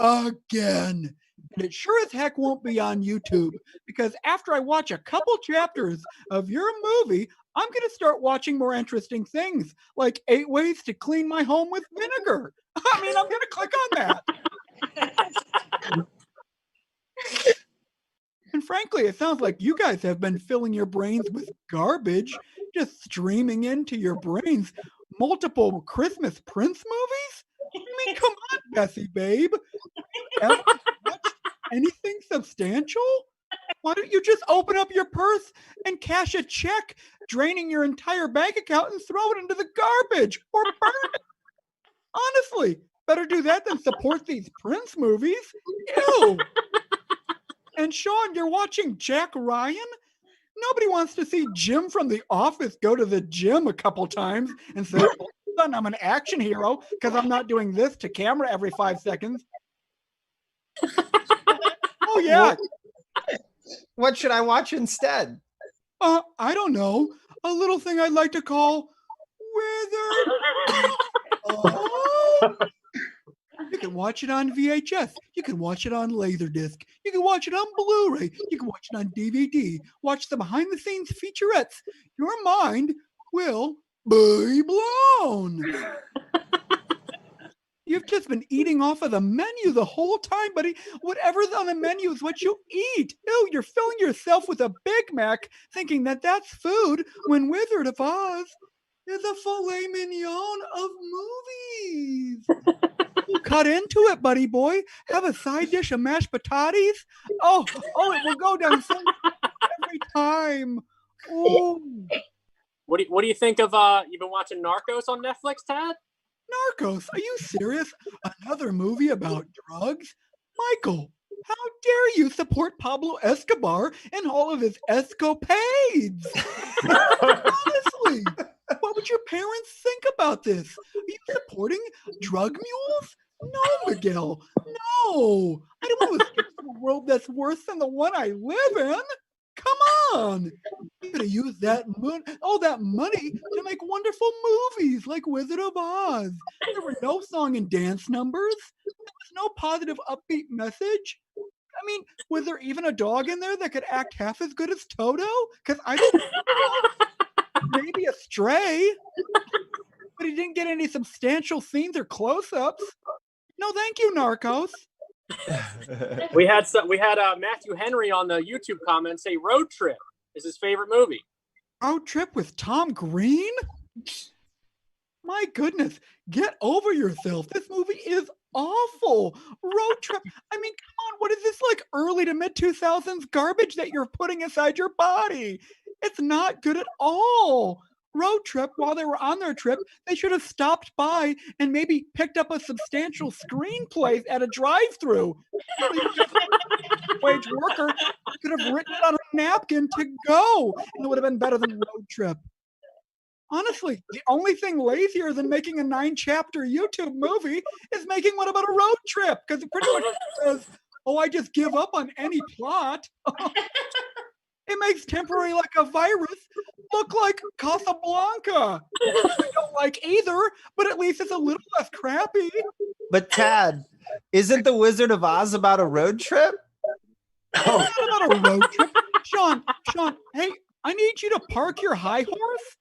Again. And it sure as heck won't be on YouTube, because after I watch a couple chapters of your movie, I'm going to start watching more interesting things, like 8 ways to clean my home with vinegar. I mean, I'm going to click on that. And frankly, it sounds like you guys have been filling your brains with garbage, just streaming into your brains multiple Christmas Prince movies? I mean, come on, Bessie, babe. Ever watched anything substantial? Why don't you just open up your purse and cash a check, draining your entire bank account and throw it into the garbage or burn it? Honestly, better do that than support these Prince movies. Ew. And Sean, you're watching Jack Ryan? Nobody wants to see Jim from The Office go to the gym a couple times and say, I'm an action hero because I'm not doing this to camera every 5 seconds. Oh, yeah. What should I watch instead? I don't know. A little thing I'd like to call Wizard. You can watch it on VHS. You can watch it on Laserdisc. You can watch it on Blu-ray. You can watch it on DVD. Watch the behind-the-scenes featurettes. Your mind will be blown. You've just been eating off of the menu the whole time, buddy. Whatever's on the menu is what you eat. Ew, you're filling yourself with a Big Mac thinking that that's food when Wizard of Oz is a filet mignon of movies. Cut into it, buddy boy. Have a side dish of mashed potatoes. Oh, it will go down so every time. Oh. What do you think of you've been watching Narcos on Netflix, Tad? Narcos? Are you serious? Another movie about drugs? Michael, how dare you support Pablo Escobar and all of his escapades? Honestly, what would your parents think about this? Are you supporting drug mules? No, Miguel. No. I don't want to escape to a world that's worse than the one I live in. Come on. You could have used all that money to make wonderful movies like Wizard of Oz. There were no song and dance numbers. There was no positive upbeat message. I mean, was there even a dog in there that could act half as good as Toto? Because I don't know. Maybe a stray. But he didn't get any substantial scenes or close-ups. No, thank you, Narcos. We had Matthew Henry on the YouTube comments say Road Trip is his favorite movie. Road Trip with Tom Green? My goodness, get over yourself. This movie is awful. Road Trip. I mean, come on, what is this, like early to mid 2000s garbage that you're putting inside your body? It's not good at all. Road Trip, while they were on their trip, they should have stopped by and maybe picked up a substantial screenplay at a drive-through. Wage worker could have written it on a napkin to go, and it would have been better than Road Trip. Honestly, the only thing lazier than making a 9-chapter YouTube movie is making one about a road trip, because it pretty much says, oh, I just give up on any plot. It makes Temporary Like a Virus look like Casablanca. I don't like either, but at least it's a little less crappy. But Tad, isn't The Wizard of Oz about a road trip? It's not about a road trip. Sean, hey, I need you to park your high horse.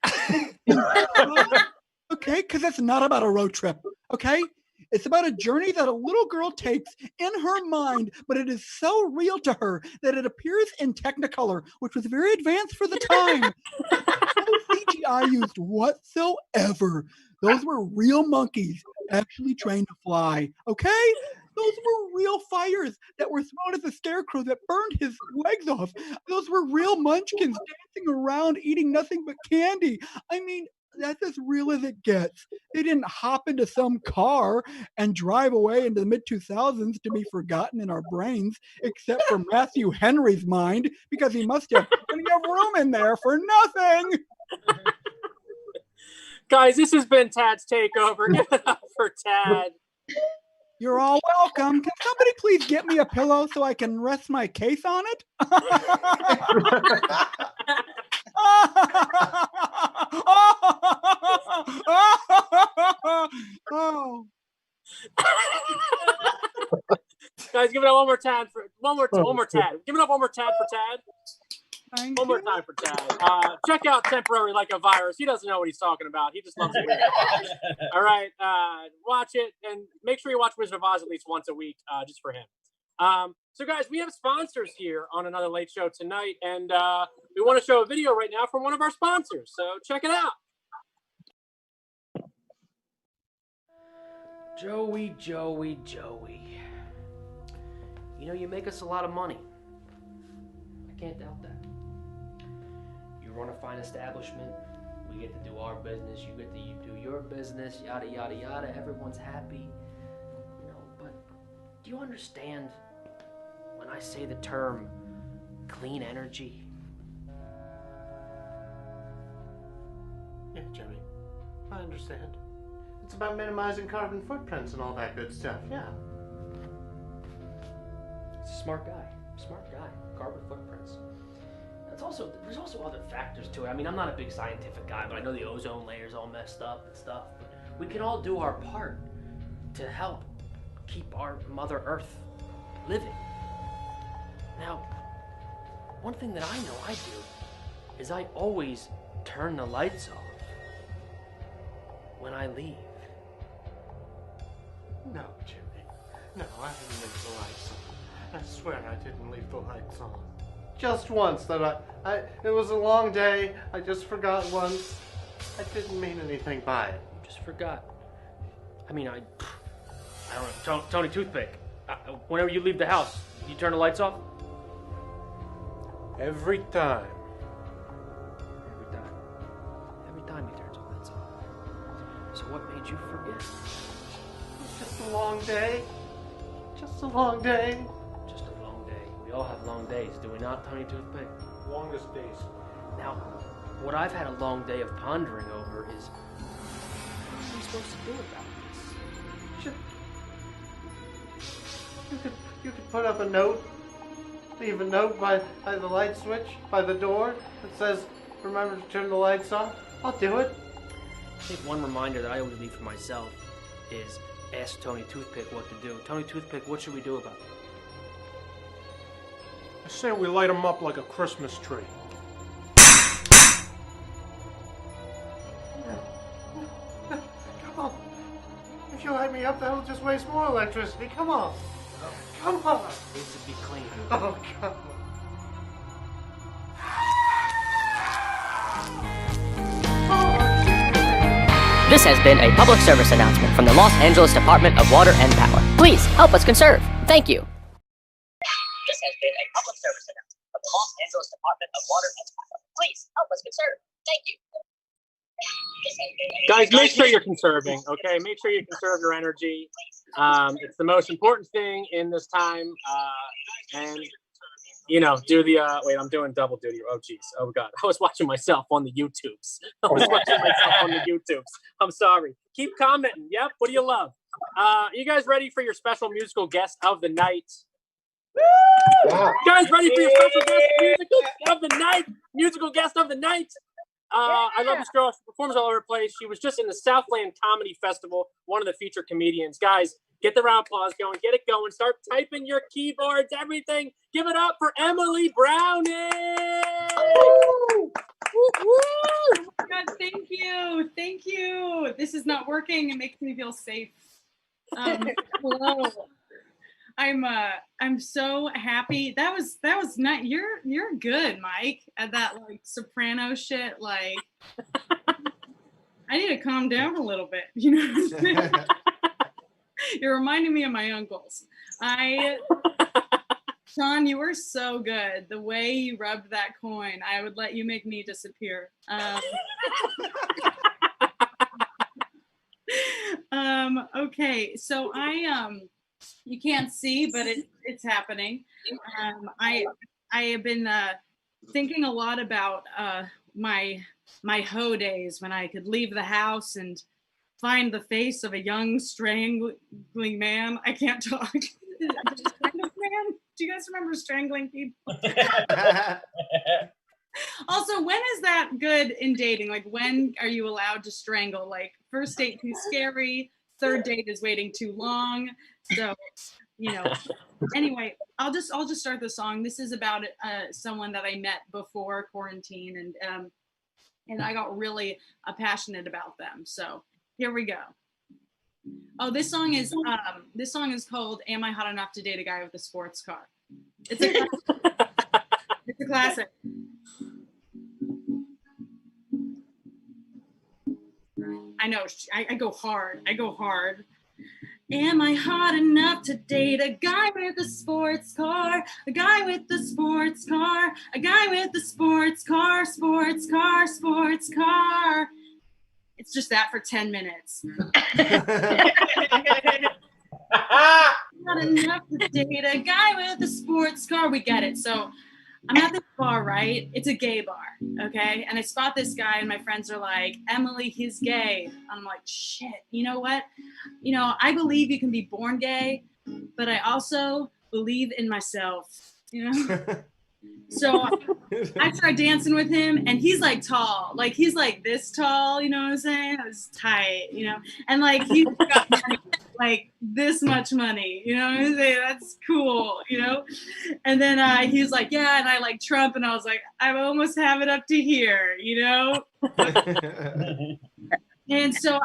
Okay, because it's not about a road trip, okay? It's about a journey that a little girl takes in her mind, but it is so real to her that it appears in Technicolor, which was very advanced for the time. No CGI used whatsoever. Those were real monkeys actually trained to fly, okay? Those were real fires that were thrown at the scarecrow that burned his legs off. Those were real munchkins dancing around eating nothing but candy. I mean, that's as real as it gets. They didn't hop into some car and drive away into the mid-2000s to be forgotten in our brains, except for Matthew Henry's mind, because he must have plenty of room in there for nothing. Guys, this has been Tad's Takeover. Give it up for Tad. You're all welcome. Can somebody please get me a pillow so I can rest my case on it? Oh. Guys, give it up one more Tad for one more Tad. Give it up one more Tad for Tad. One more time for Tad. Check out Temporary Like a Virus. He doesn't know what he's talking about. He just loves it. All right. Watch it and make sure you watch Wizard of Oz at least once a week, just for him. So guys, we have sponsors here on Another Late Show tonight, and we want to show a video right now from one of our sponsors. So check it out. Joey. You know, you make us a lot of money. I can't doubt that. You run a fine establishment. We get to do our business. You get to do your business. Yada, yada, yada. Everyone's happy. You know, but do you understand when I say the term clean energy? Yeah, Joey. I understand. It's about minimizing carbon footprints and all that good stuff, yeah. It's a smart guy. Carbon footprints. There's also other factors to it. I mean, I'm not a big scientific guy, but I know the ozone layer's all messed up and stuff. But we can all do our part to help keep our Mother Earth living. Now, one thing that I know I do is I always turn the lights off when I leave. No, Jimmy. No, I didn't leave the lights on. I swear I didn't leave the lights on. Just once that it was a long day. I just forgot once. I didn't mean anything by it. Just forgot. I mean, I don't know. Tony Toothpick, whenever you leave the house, you turn the lights off? Every time. Every time he turns the lights off. So what made you forget? Just a long day. Just a long day. Just a long day. We all have long days, do we not, Tony Toothpick? Longest days. Now, what I've had a long day of pondering over is, what are we supposed to do about this? You could put up a note, leave a note by the light switch, by the door that says, remember to turn the lights off. I'll do it. I think one reminder that I always leave for myself is ask Tony Toothpick what to do. Tony Toothpick, what should we do about it? I say we light them up like a Christmas tree. Come on. If you light me up, that'll just waste more electricity. Come on. Come on. It needs to be clean. Oh, come on. This has been a public service announcement from the Los Angeles Department of Water and Power. Please help us conserve. Thank you. This has been a public service announcement from the Los Angeles Department of Water and Power. Please help us conserve. Thank you. Guys, make sure you're conserving, okay? Make sure you conserve your energy. It's the most important thing in this time. And, you know, do the, wait, I'm doing double duty. Oh, geez. Oh, God. I was watching myself on the YouTubes. I'm sorry. Keep commenting. Yep. What do you love? You guys ready for your special musical guest of the night? Yeah. You guys ready for your special guest of the night? Musical guest of the night? I love this girl. She performs all over the place. She was just in the Southland Comedy Festival, one of the featured comedians. Guys, get the round applause going. Get it going. Start typing your keyboards, everything. Give it up for Emily Browning. Oh God, thank you. Thank you. This is not working. It makes me feel safe. Hello. I'm so happy. That was not you're good, Mike, at that like soprano shit. Like I need to calm down a little bit. You know what I'm saying? You're reminding me of my uncles. Sean, you were so good. The way you rubbed that coin, I would let you make me disappear. Okay, so you can't see, but it's happening. I have been thinking a lot about my hoe days when I could leave the house and find the face of a young strangling man. I can't talk. Strangling man? Do you guys remember strangling people? Also, when is that good in dating? Like, when are you allowed to strangle? Like, first date too scary, third date is waiting too long. So, you know. Anyway, I'll just start the song. This is about someone that I met before quarantine, and I got really passionate about them. So here we go. Oh, this song is called "Am I Hot Enough to Date a Guy with a Sports Car?" It's a classic. I know. I go hard. Am I hot enough to date a guy with a sports car? A guy with a sports car. A guy with a sports car. Sports car. Sports car. It's just that for 10 minutes. Not enough to date a guy with a sports car. We get it. So I'm at this bar, right? It's a gay bar, okay? And I spot this guy, and my friends are like, Emily, he's gay. I'm like, shit, you know what? You know, I believe you can be born gay, but I also believe in myself, you know? So I tried dancing with him, and he's like tall. Like, he's like this tall, you know what I'm saying? It was tight, you know? And like, he's got money, like this much money, you know what I'm saying? That's cool, you know? And then he was like, yeah, and I like Trump, and I was like, I almost have it up to here, you know? And so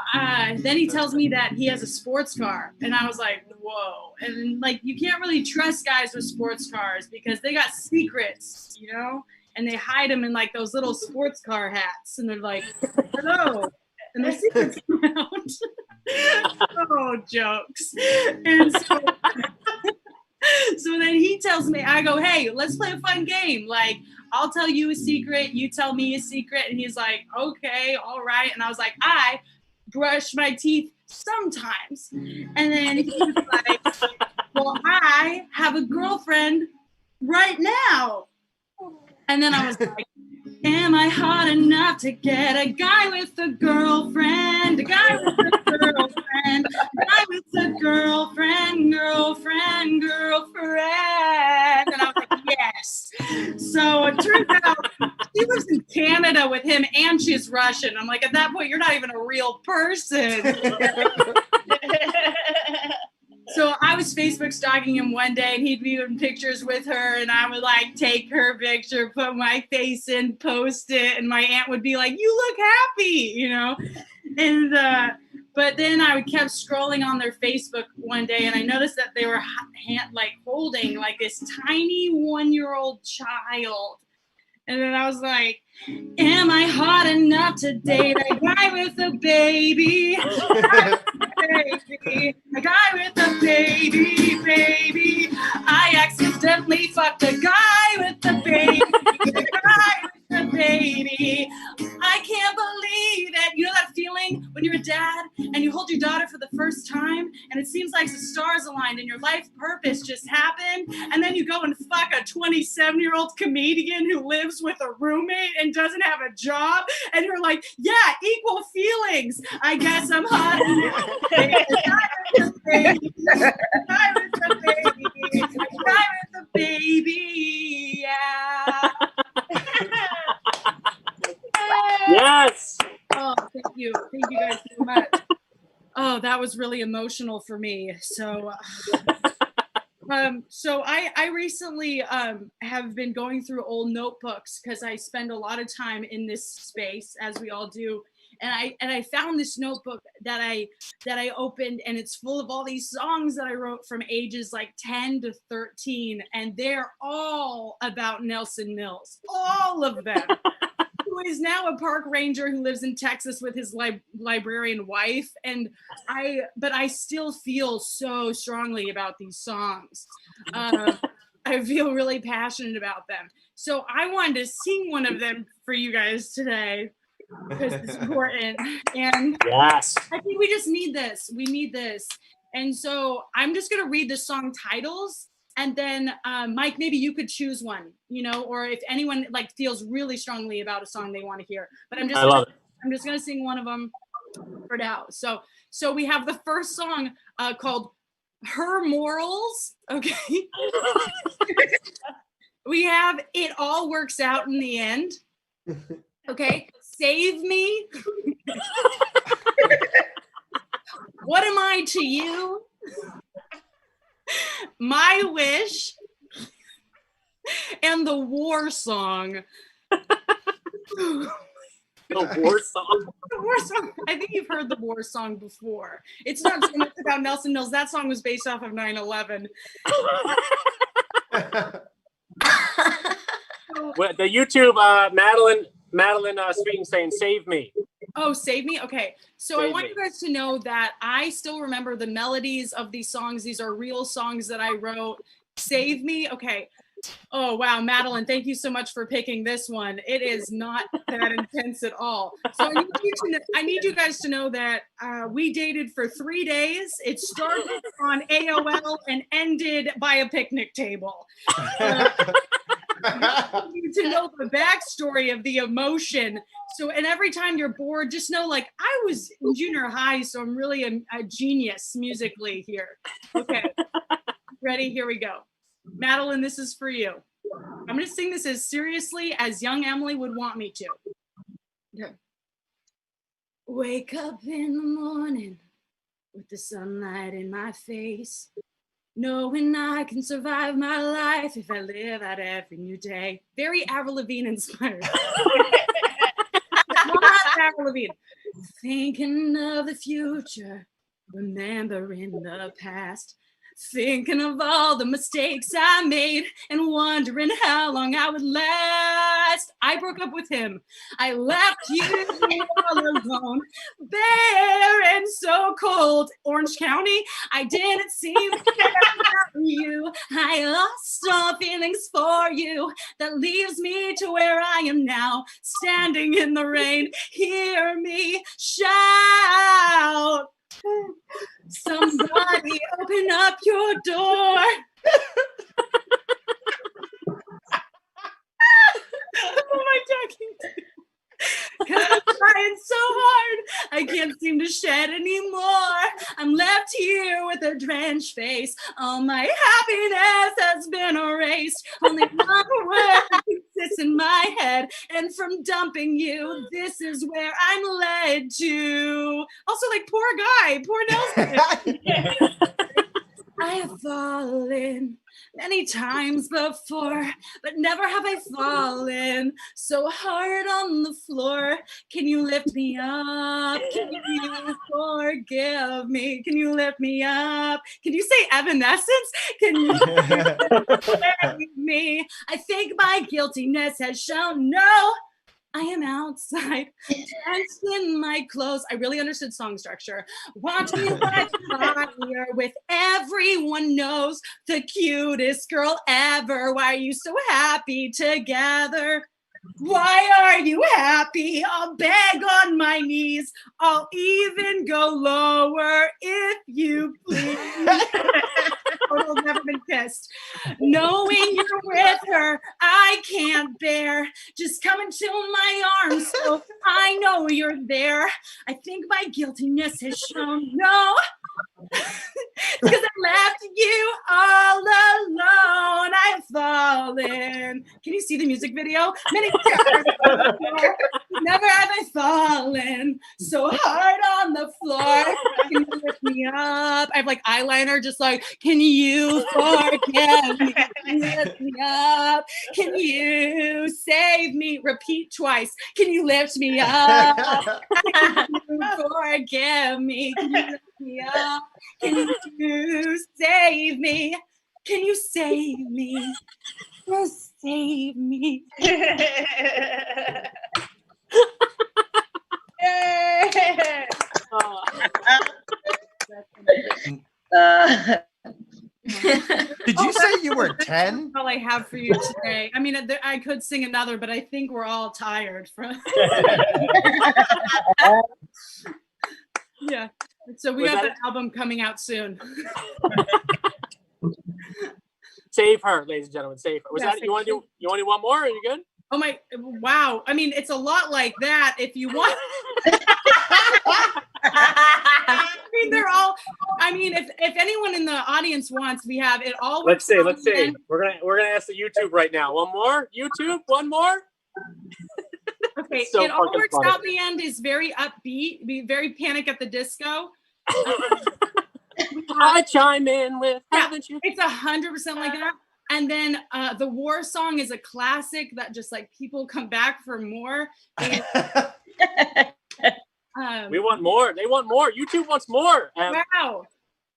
then he tells me that he has a sports car. And I was like, whoa. And like, you can't really trust guys with sports cars because they got secrets, you know? And they hide them in like those little sports car hats. And they're like, hello. And there's secrets around. Oh, jokes. And so, so then he tells me, I go, hey, let's play a fun game. Like, I'll tell you a secret, you tell me a secret. And he's like, okay, all right. And I was like, I brush my teeth sometimes. And then he was like, well, I have a girlfriend right now. And then I was like, am I hot enough to get a guy with a girlfriend? A guy with a girlfriend. A guy with a girlfriend, girlfriend, girlfriend. And I was like, yes. So it turns out she lives in Canada with him and she's Russian. I'm like, at that point, you're not even a real person. So I was Facebook stalking him one day and he'd be in pictures with her and I would like take her picture, put my face in, post it, and my aunt would be like, you look happy, you know? And but then I kept scrolling on their Facebook one day and I noticed that they were like holding like this tiny 1-year-old child. And then I was like, am I hot enough to date a guy with a baby? A guy with a baby, baby. I accidentally fucked a guy with a baby. A guy with a baby. I can't believe it. You know that feeling when you're a dad and you hold your daughter for the first time and it seems like the stars aligned and your life purpose just happened, and then you go and fuck a 27-year-old comedian who lives with a roommate and doesn't have a job, and you're like, yeah, equal feelings. I guess I'm hot enough. A guy with a baby. A guy with a baby. A guy with a baby. Yeah. Yes. Oh, thank you guys so much. Oh, that was really emotional for me. So, so I recently have been going through old notebooks because I spend a lot of time in this space, as we all do. And I found this notebook that I opened, and it's full of all these songs that I wrote from ages like 10 to 13, and they're all about Nelson Mills, all of them. Who is now a park ranger who lives in Texas with his librarian wife. But I still feel so strongly about these songs. I feel really passionate about them. So I wanted to sing one of them for you guys today because it's important. And yes, I think we just need this. We need this. And so I'm just going to read the song titles. And then, Mike, maybe you could choose one, you know, or if anyone like feels really strongly about a song they want to hear. But I'm just going to sing one of them for now. So we have the first song called Her Morals. Okay. We have It All Works Out in the End. Okay. Save Me. What Am I to You? My Wish, and the War Song. The War Song? The War Song. I think you've heard the War Song before. It's not so much about Nelson Mills. That song was based off of 9/11. The YouTube Madeline Sweeten saying "Save Me." Oh, Save Me? Okay. So Save I want Me. you guys to know that I still remember the melodies of these songs. These are real songs that I wrote. Save Me? Okay. Oh, wow. Madeline, thank you so much for picking this one. It is not that intense at all. So I need you guys to know that we dated for 3 days. It started on AOL and ended by a picnic table. You need to know the backstory of the emotion. So, and every time you're bored, just know, like, I was in junior high, so I'm really a genius musically here. Okay. Ready? Here we go. Madeline, this is for you. I'm going to sing this as seriously as young Emily would want me to. Okay. Wake up in the morning with the sunlight in my face, knowing I can survive my life if I live out every new day. Very Avril Lavigne inspired. Not Avril Lavigne. Thinking of the future, remembering the past. Thinking of all the mistakes I made and wondering how long I would last. I broke up with him. I left you all alone, bare and so cold. Orange County, I didn't seem to care about you. I lost all feelings for you. That leaves me to where I am now, standing in the rain. Hear me shout. Somebody open up your door. Who am I talking to? Because I'm trying so hard, I can't seem to shed anymore. I'm left here with a drenched face. All my happiness has been erased. Only one word exists in my head. And from dumping you, this is where I'm led to. Also, like, poor guy, poor Nelson. I have fallen many times before, but never have I fallen so hard on the floor. Can you lift me up? Can you forgive me? Can you lift me up? Can you say Evanescence? Can you save me? I think my guiltiness has shown no. I am outside, drenched in my clothes. I really understood song structure. Watching by fire with everyone knows the cutest girl ever. Why are you so happy together? Why are you happy? I'll beg on my knees. I'll even go lower if you please. Total never been kissed. Knowing you're with her, I can't bear. Just come into my arms so I know you're there. I think my guiltiness has shown no. Because I left you all alone. I have fallen. Can you see the music video? Many times before. Never have I fallen so hard on the floor. Can you lift me up? I have like eyeliner, just like, can you forgive me? Can you lift me up? Can you save me? Repeat twice. Can you lift me up? Can you forgive me? Can you lift me up? Can you save me? Can you save me? Just save me. Did you say you were 10? All I have for you today. I mean, I could sing another, but I think we're all tired from. Yeah. So we have an album coming out soon. Save her, ladies and gentlemen. Save her. Was Yes, that you want to do? You want to do one more? Are you good? Oh my! Wow. I mean, it's a lot like that. If you want. I mean, they're all. I mean, if anyone in the audience wants, we have it all. Let's see. We're gonna ask the YouTube right now. One more. YouTube. One more. Okay. So it all fucking works funny. out. The end is very upbeat. Be very Panic at the Disco. I chime in with. Haven't you? It's 100% like that. And then the war song is a classic that just like people come back for more. We want more. They want more. YouTube wants more. Wow.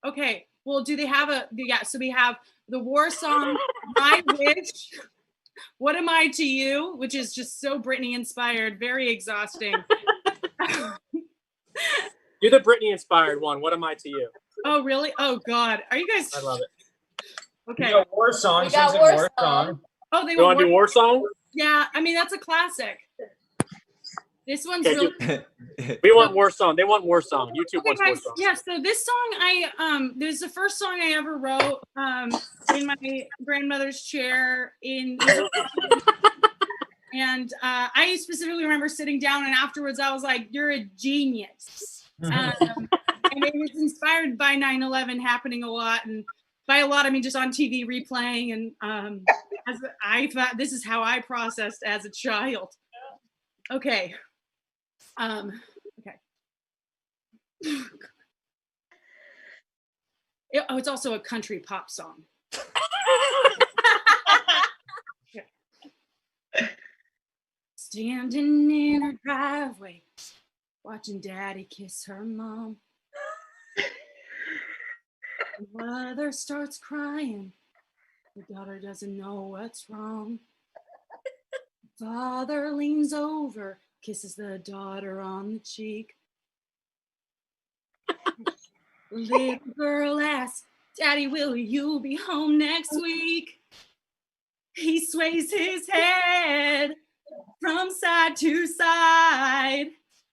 Okay. Well, do they have so we have the war song, My Wish, What Am I to You, which is just so Britney inspired, very exhausting. You're the Britney inspired one. What am I to you? Oh, really? Oh, God. Are you guys? I love it. Okay. We got War Song. We got Sings a War song. Oh, they You want to do War Song? Yeah. I mean, that's a classic. This one's Okay, really. We want War Song. They want War Song. YouTube Okay, wants War guys, Song. yeah, so this song this is the first song I ever wrote in my grandmother's chair and I specifically remember sitting down and afterwards I was like, you're a genius. And it was inspired by 9/11 happening a lot, and by a lot I mean just on TV replaying, and as I thought this is how I processed as a child. Okay. Okay. It's also a country pop song. Standing in her driveway, watching daddy kiss her mom. The mother starts crying. The daughter doesn't know what's wrong. Father leans over, kisses the daughter on the cheek. The little girl asks, Daddy, will you be home next week? He sways his head from side to side.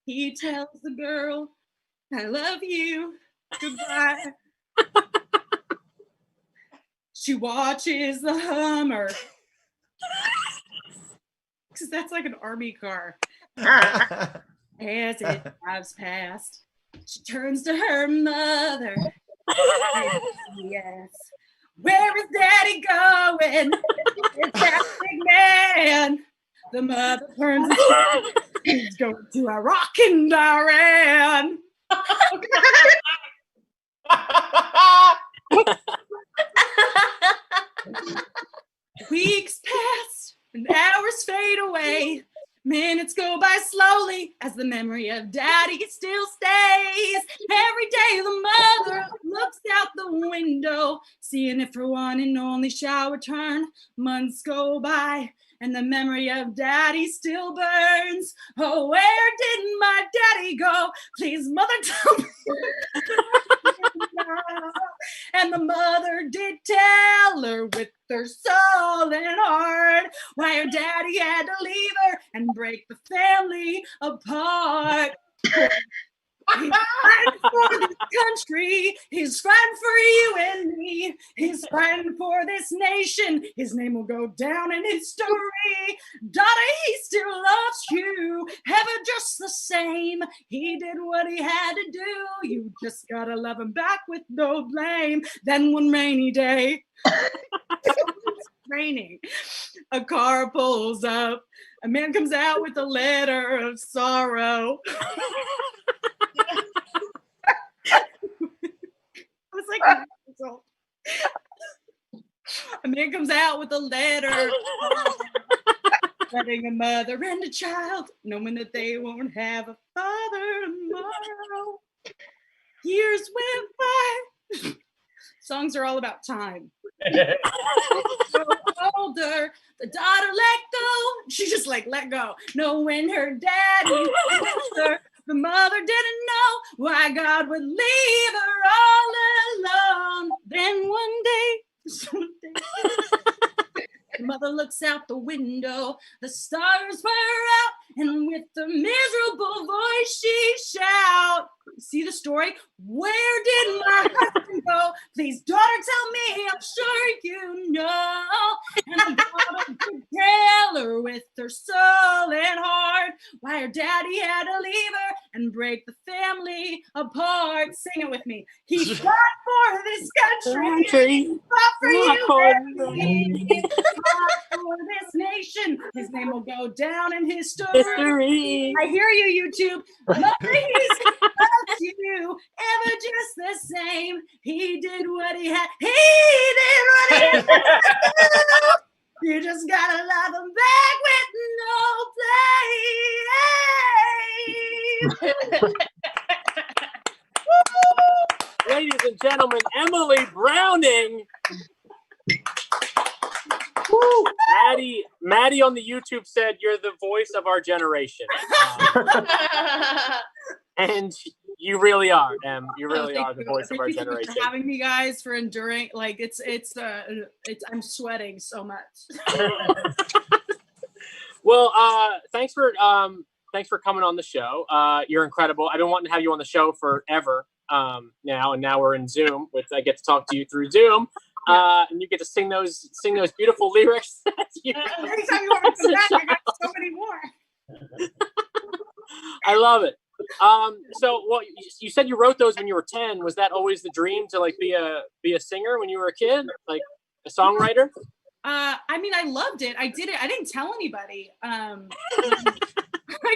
He tells the girl, I love you, goodbye. She watches the Hummer, because that's like an army car. As it drives past, she turns to her mother. Yes, where is Daddy going? It's that big man. The mother turns and says, he's going to Iraq and Iran. Weeks pass and hours fade away. Minutes go by slowly as the memory of Daddy still stays. Every day the mother looks out the window, seeing if her one and only shall return. Months go by and the memory of Daddy still burns. Oh, where did my daddy go? Please, mother, tell me. And the mother did tell her with her soul and heart why her daddy had to leave her and break the family apart. He's fighting for this country. He's fighting for you and me. He's fighting for this nation. His name will go down in history. Daughter, he still loves you. Heaven just the same. He did what he had to do. You just gotta love him back with no blame. Then one rainy day, it's raining, a car pulls up. A man comes out with a letter of sorrow. I was like, a man comes out with a letter, letting a mother and a child, knowing that they won't have a father tomorrow. Years went by. Songs are all about time. Older, the daughter let go. She just like let go. Knowing her daddy left her. The mother didn't know why God would leave her all alone. Then one day, the mother looks out the window. The stars were out, and with a miserable voice she shouts. See the story? Where did my husband go? Please, daughter, tell me. I'm sure you know. And the daughter could tell her with her soul and heart why her daddy had to leave her and break the family apart. Sing it with me. He fought for this country. He fought for you and me. He fought for this nation. His name will go down in history. I hear you, YouTube. Mother, he's you ever just the same. He did what he had. He did what he had to do. You just gotta love him back with no blame. Ladies and gentlemen, Emily Browning. Maddie on the YouTube said you're the voice of our generation. And you really are, Em. You really are the voice of our generation. Thank you for having me, guys, for enduring. Like it's I'm sweating so much. Well, thanks for coming on the show. You're incredible. I've been wanting to have you on the show forever now, and now we're in Zoom, which I get to talk to you through Zoom. And you get to sing those beautiful lyrics. Every time you want to come back, I got so many more. I love it. So, well, you said you wrote those when you were 10. Was that always the dream to like be a singer when you were a kid, like a songwriter? I mean, I loved it. I did it. I didn't tell anybody. I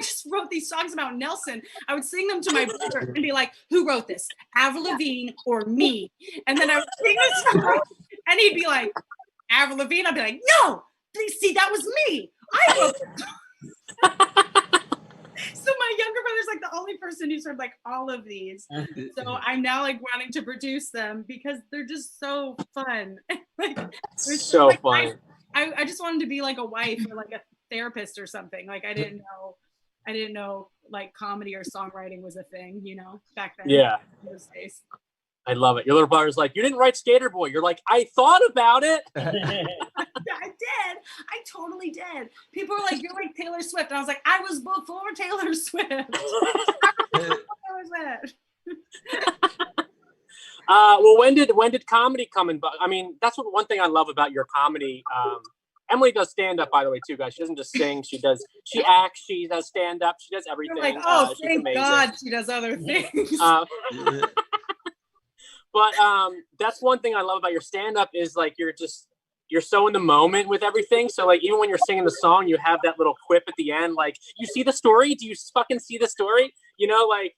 just wrote these songs about Nelson. I would sing them to my brother and be like, "Who wrote this? Avril Lavigne or me?" And then I would sing this song, and he'd be like, "Avril Lavigne." I'd be like, "No, please see, that was me. I wrote it." So my younger brother's like the only person who's heard like all of these. So I'm now like wanting to produce them because they're just so fun. Like they're So like, funny. I just wanted to be like a wife or like a therapist or something. Like I didn't know like comedy or songwriting was a thing, you know, back then. Yeah. In those days. I love it. Your little brother's like, you didn't write Skater Boy. You're like, I thought about it. Yeah, I did. I totally did. People were like, you're like Taylor Swift. And I was like, I was before Taylor Swift. Well, when did comedy come in? I mean, that's one thing I love about your comedy. Emily does stand up, by the way, too, guys. She doesn't just sing. She acts. She does stand up. She does everything. You're like, oh, she's thank amazing. God she does other things. But that's one thing I love about your stand-up is like you're so in the moment with everything. So like even when you're singing the song, you have that little quip at the end, like, you see the story? Do you fucking see the story? You know, like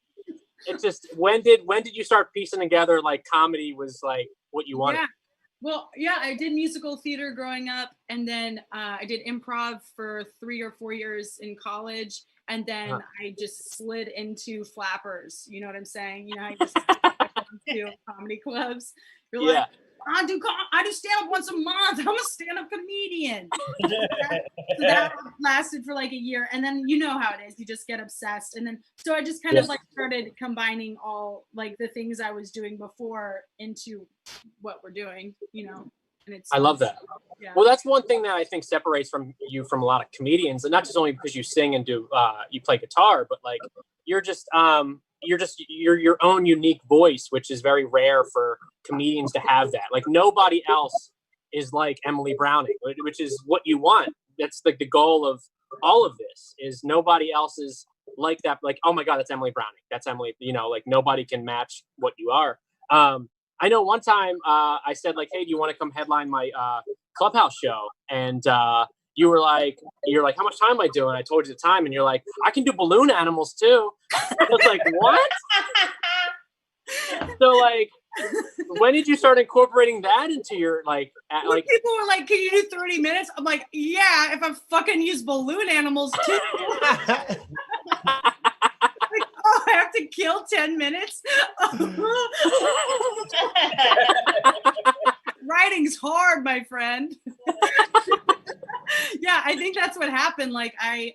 it's just when did you start piecing together like comedy was like what you wanted? Yeah. Well, yeah, I did musical theater growing up, and then I did improv for 3 or 4 years in college, and then I just slid into flappers. You know what I'm saying? You know, I just to comedy clubs. You're like, I do stand up once a month. I'm a stand-up comedian. So that lasted for like a year, and then you know how it is. You just get obsessed, and then so I just kind of like started combining all like the things I was doing before into what we're doing. You know, and it's. I love that. Yeah. Well, that's one thing that I think separates you from a lot of comedians, and not just only because you sing and do you play guitar, but like you're your own unique voice, which is very rare for comedians to have that. Like nobody else is like Emily Browning, which is what you want. That's like the goal of all of this is nobody else is like that. Like, oh my God, that's Emily Browning. That's Emily, you know, like nobody can match what you are. I know one time I said like, hey, do you want to come headline my Clubhouse show? And you're like, how much time am I doing? I told you the time, and you're like, I can do balloon animals too. I was like, what? So like, when did you start incorporating that into your like? When people were like, "Can you do 30 minutes?" I'm like, "Yeah, if I fucking use balloon animals too." Like, oh, I have to kill 10 minutes. Writing's hard, my friend. Yeah, I think that's what happened. Like I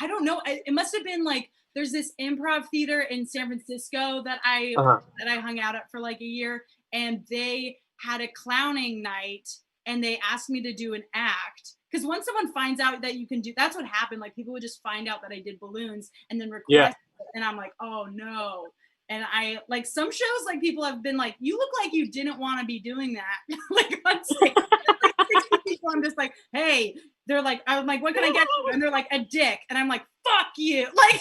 don't know. It must have been like there's this improv theater in San Francisco that I hung out at for like a year, and they had a clowning night, and they asked me to do an act. Because once someone finds out that you can do, that's what happened. Like people would just find out that I did balloons and then request it, and I'm like, oh no. And I like some shows, like people have been like, you look like you didn't want to be doing that. Like on stage, like 60 people, I'm just like, hey, they're like, I'm like, what can I get you? And they're like, a dick. And I'm like, fuck you. Like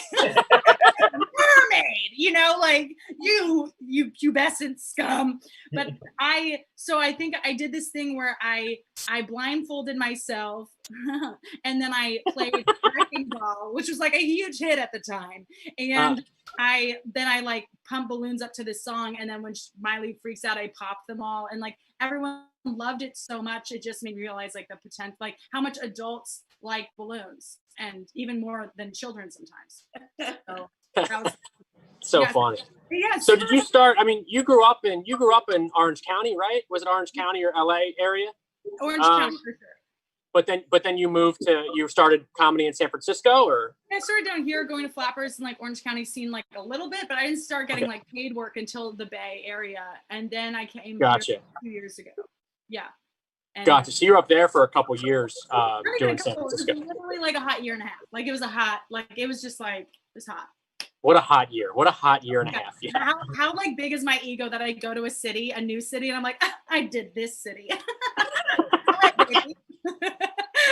mermaid, you know, like you pubescent scum. But I think I did this thing where I blindfolded myself and then I played wrecking ball, which was like a huge hit at the time. And I like pump balloons up to this song, and then when Miley freaks out, I pop them all, and like everyone loved it so much, it just made me realize like the potential, like how much adults like balloons, and even more than children sometimes. So that was so funny. Yeah. So did you start? I mean, you grew up in Orange County, right? Was it Orange County or LA area? Orange County for sure. But then you started comedy in San Francisco, or? I started down here going to Flappers in like Orange County scene like a little bit, but I didn't start getting like paid work until the Bay Area, and then I came here 2 years ago. Yeah. And gotcha. So you're up there for a couple years doing San Francisco. It was literally like a hot year and a half. Like it was it was just like, it was hot. What a hot year. What a hot year and a half. Yeah. How like big is my ego that I go to a new city, and I'm like, I did this city.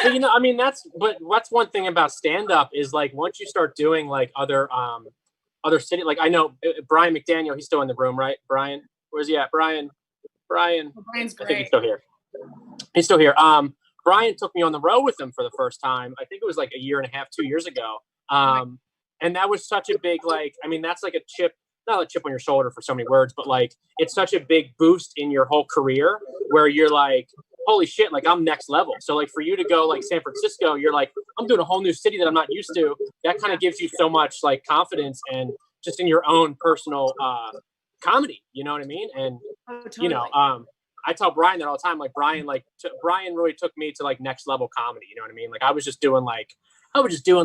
But, you know, I mean, that's one thing about stand-up is like once you start doing like other city, like I know Brian McDaniel, he's still in the room, right? Brian, where's he at? Brian. Brian's I great. think he's still here. He's still here. Brian took me on the road with him for the first time. I think it was like a year and a half, 2 years ago. And that was such a big, like, I mean, that's like a chip, not a chip on your shoulder for so many words, but like, it's such a big boost in your whole career where you're like, holy shit, like I'm next level. So like for you to go like San Francisco, you're like, I'm doing a whole new city that I'm not used to. That kind of gives you so much like confidence and just in your own personal comedy, you know what I mean? And you know, I tell Brian that all the time. Like Brian really took me to like next level comedy. You know what I mean? Like I was just doing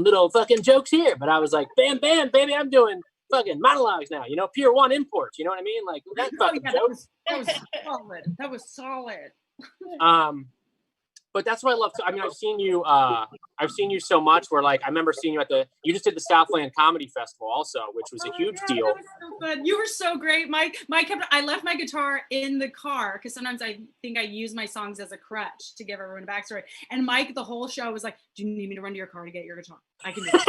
little fucking jokes here, but I was like, bam, bam, baby, I'm doing fucking monologues now. You know, Pier 1 imports. You know what I mean? Like that fucking joke. That was solid. That was solid. But that's what I love. I mean, I've seen you so much where like, I remember seeing you you just did the Southland Comedy Festival also, which was a huge deal. That was so good. You were so great, Mike. I left my guitar in the car because sometimes I think I use my songs as a crutch to give everyone a backstory. And Mike, the whole show was like, do you need me to run to your car to get your guitar? I can do it.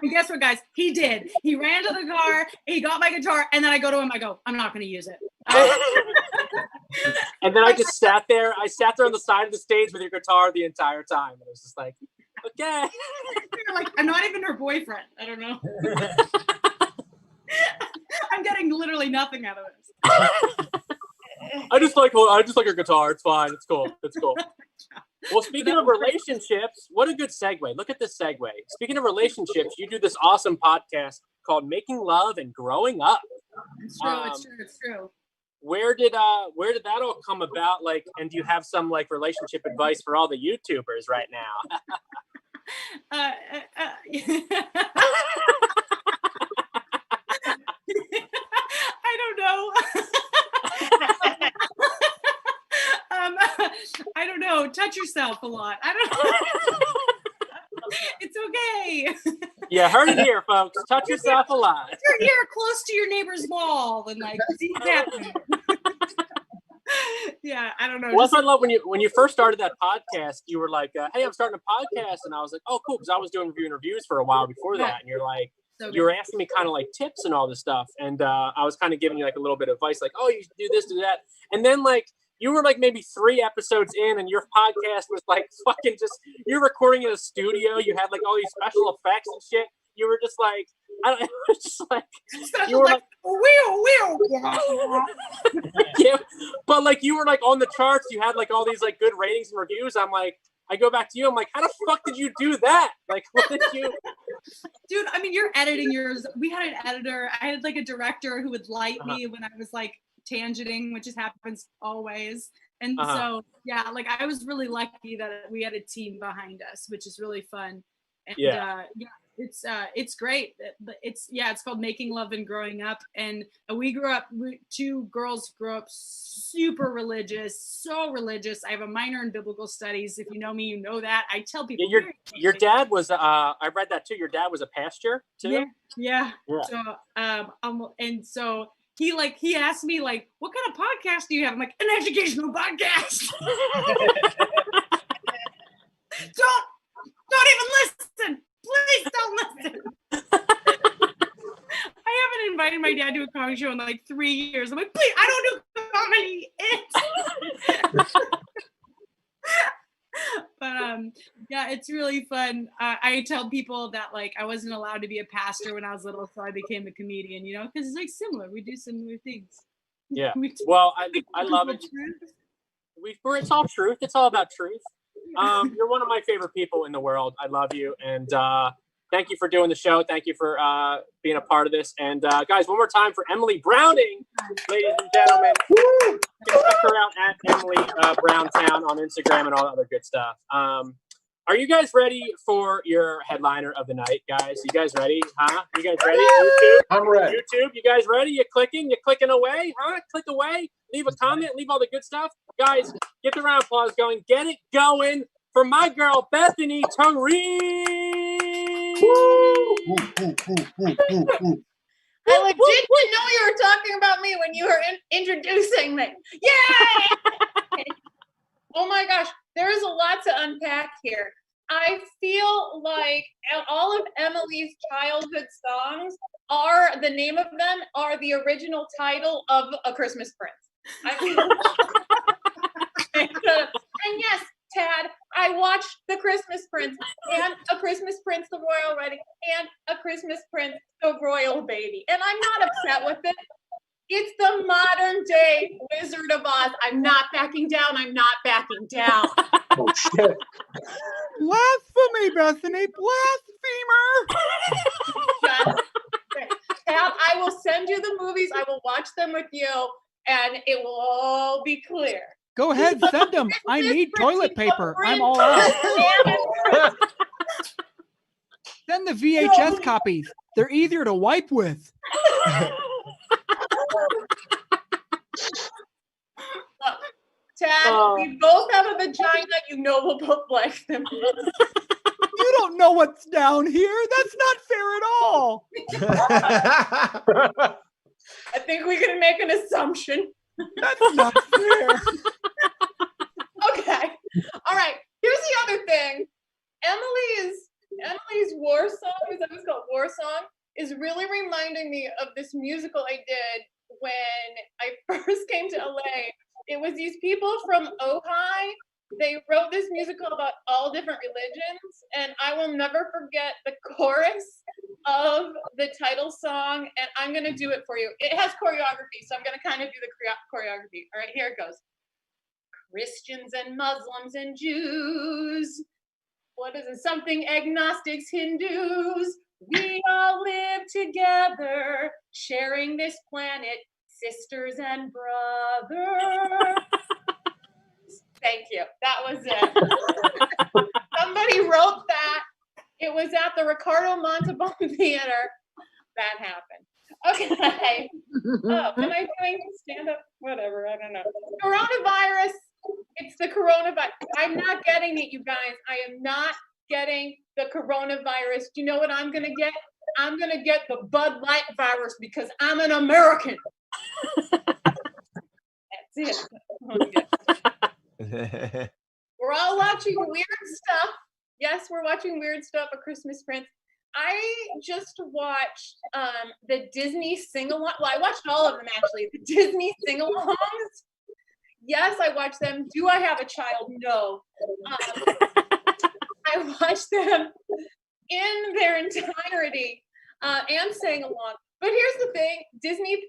And guess what, guys? He did. He ran to the car, he got my guitar, and then I go to him, I go, I'm not going to use it. And then I just sat there. I sat there on the side of the stage with your guitar the entire time. And it was just like, okay. Like, I'm not even her boyfriend. I don't know. I'm getting literally nothing out of this. I just like your guitar. It's fine. It's cool. It's cool. Well, speaking of relationships, what a good segue. Look at this segue. Speaking of relationships, you do this awesome podcast called Making Love and Growing Up. It's true. It's true. Where did that all come about? Like, and do you have some like relationship advice for all the YouTubers right now? I don't know. I don't know. Touch yourself a lot. I don't know. It's okay. Yeah, heard it here, folks. Touch yourself a lot. If you're here close to your neighbor's wall, then like see what's happening. Yeah, I don't know. Well, that's what I love when you first started that podcast. You were like, "Hey, I'm starting a podcast," and I was like, "Oh, cool," because I was doing reviews for a while before that, and you're like, you were asking me kind of like tips and all this stuff, and I was kind of giving you like a little bit of advice, like, "Oh, you should do this, do that," and then like you were like maybe 3 episodes in, and your podcast was like fucking just you're recording in a studio. You had like all these special effects and shit. You were just like, it was just like you were like, yeah, but like you were like on the charts. You had like all these like good ratings and reviews. I'm like, I go back to you. I'm like, how the fuck did you do that? Like, what did you? Dude, I mean, you're editing yours. We had an editor. I had like a director who would light me when I was like tangenting, which just happens always. And so, yeah, like I was really lucky that we had a team behind us, which is really fun. And yeah, it's great. It's called Making Love and Growing Up. And we 2 girls grew up super religious, so religious. I have a minor in biblical studies. If you know me, you know that. I tell people. Yeah, your dad was, I read that too. Your dad was a pastor too? Yeah. So, and so he asked me like, what kind of podcast do you have? I'm like, an educational podcast. Don't even listen. Please don't listen. I haven't invited my dad to a comedy show in like 3 years. I'm like, please, I don't do comedy. But yeah, it's really fun. I tell people that like I wasn't allowed to be a pastor when I was little, so I became a comedian, you know, because it's like similar. We do similar things. Yeah. Well, I love it. It's all truth. It's all about truth. You're one of my favorite people in the world. I love you. And thank you for doing the show. Thank you for being a part of this. And guys, one more time for Emily Browning, ladies and gentlemen. Woo! Check her out at Emily Browntown on Instagram and all the other good stuff. Are you guys ready for your headliner of the night, guys? You guys ready? Huh? You guys ready? YouTube? I'm ready. YouTube, you guys ready? You clicking? You clicking away? Huh? Click away. Leave a comment. Leave all the good stuff. Guys, get the round of applause going. Get it going for my girl, Bethany Therese. I legit didn't know you were talking about me when you were introducing me. Yay! Oh my gosh, there is a lot to unpack here. I feel like all of Emily's childhood songs the name of them are the original title of A Christmas Prince. And yes, Tad, I watched The Christmas Prince and A Christmas Prince, The Royal Wedding, and A Christmas Prince, The Royal Baby. And I'm not upset with it. It's the modern day Wizard of Oz. I'm not backing down. I'm not backing down. Oh shit! Blasphemy, Bethany! Blasphemer! Pat, I will send you the movies. I will watch them with you, and it will all be clear. Go ahead, send them. I need toilet paper. I'm all out. Send the VHS copies. They're easier to wipe with. Tad, we both have a vagina. You know we'll both like them. You don't know what's down here. That's not fair at all. I think we can make an assumption. That's not fair. Okay. All right. Here's the other thing. Emily's war song, is that what's called? War song, is really reminding me of this musical I did when I first came to LA. It was these people from Ojai. They wrote this musical about all different religions, and I will never forget the chorus of the title song, and I'm going to do it for you. It has choreography, so I'm going to kind of do the choreography. All right, here it goes. Christians and Muslims and Jews. What is it? Something agnostics, Hindus. We all live together, sharing this planet, sisters and brothers. Thank you. That was it. Somebody wrote that. It was at the Ricardo Montalban Theater. That happened. Okay. Oh, am I doing stand up? Whatever. I don't know. Coronavirus. It's the coronavirus. I'm not getting it, you guys. I am not getting the coronavirus. Do you know what I'm going to get? I'm going to get the Bud Light virus because I'm an American. That's it. We're all watching weird stuff. Yes, we're watching weird stuff. A Christmas Prince. I just watched the Disney sing-along. Well, I watched all of them actually. The Disney sing-alongs. Yes, I watched them. Do I have a child? No. I watched them in their entirety and sang along. But here's the thing: Disney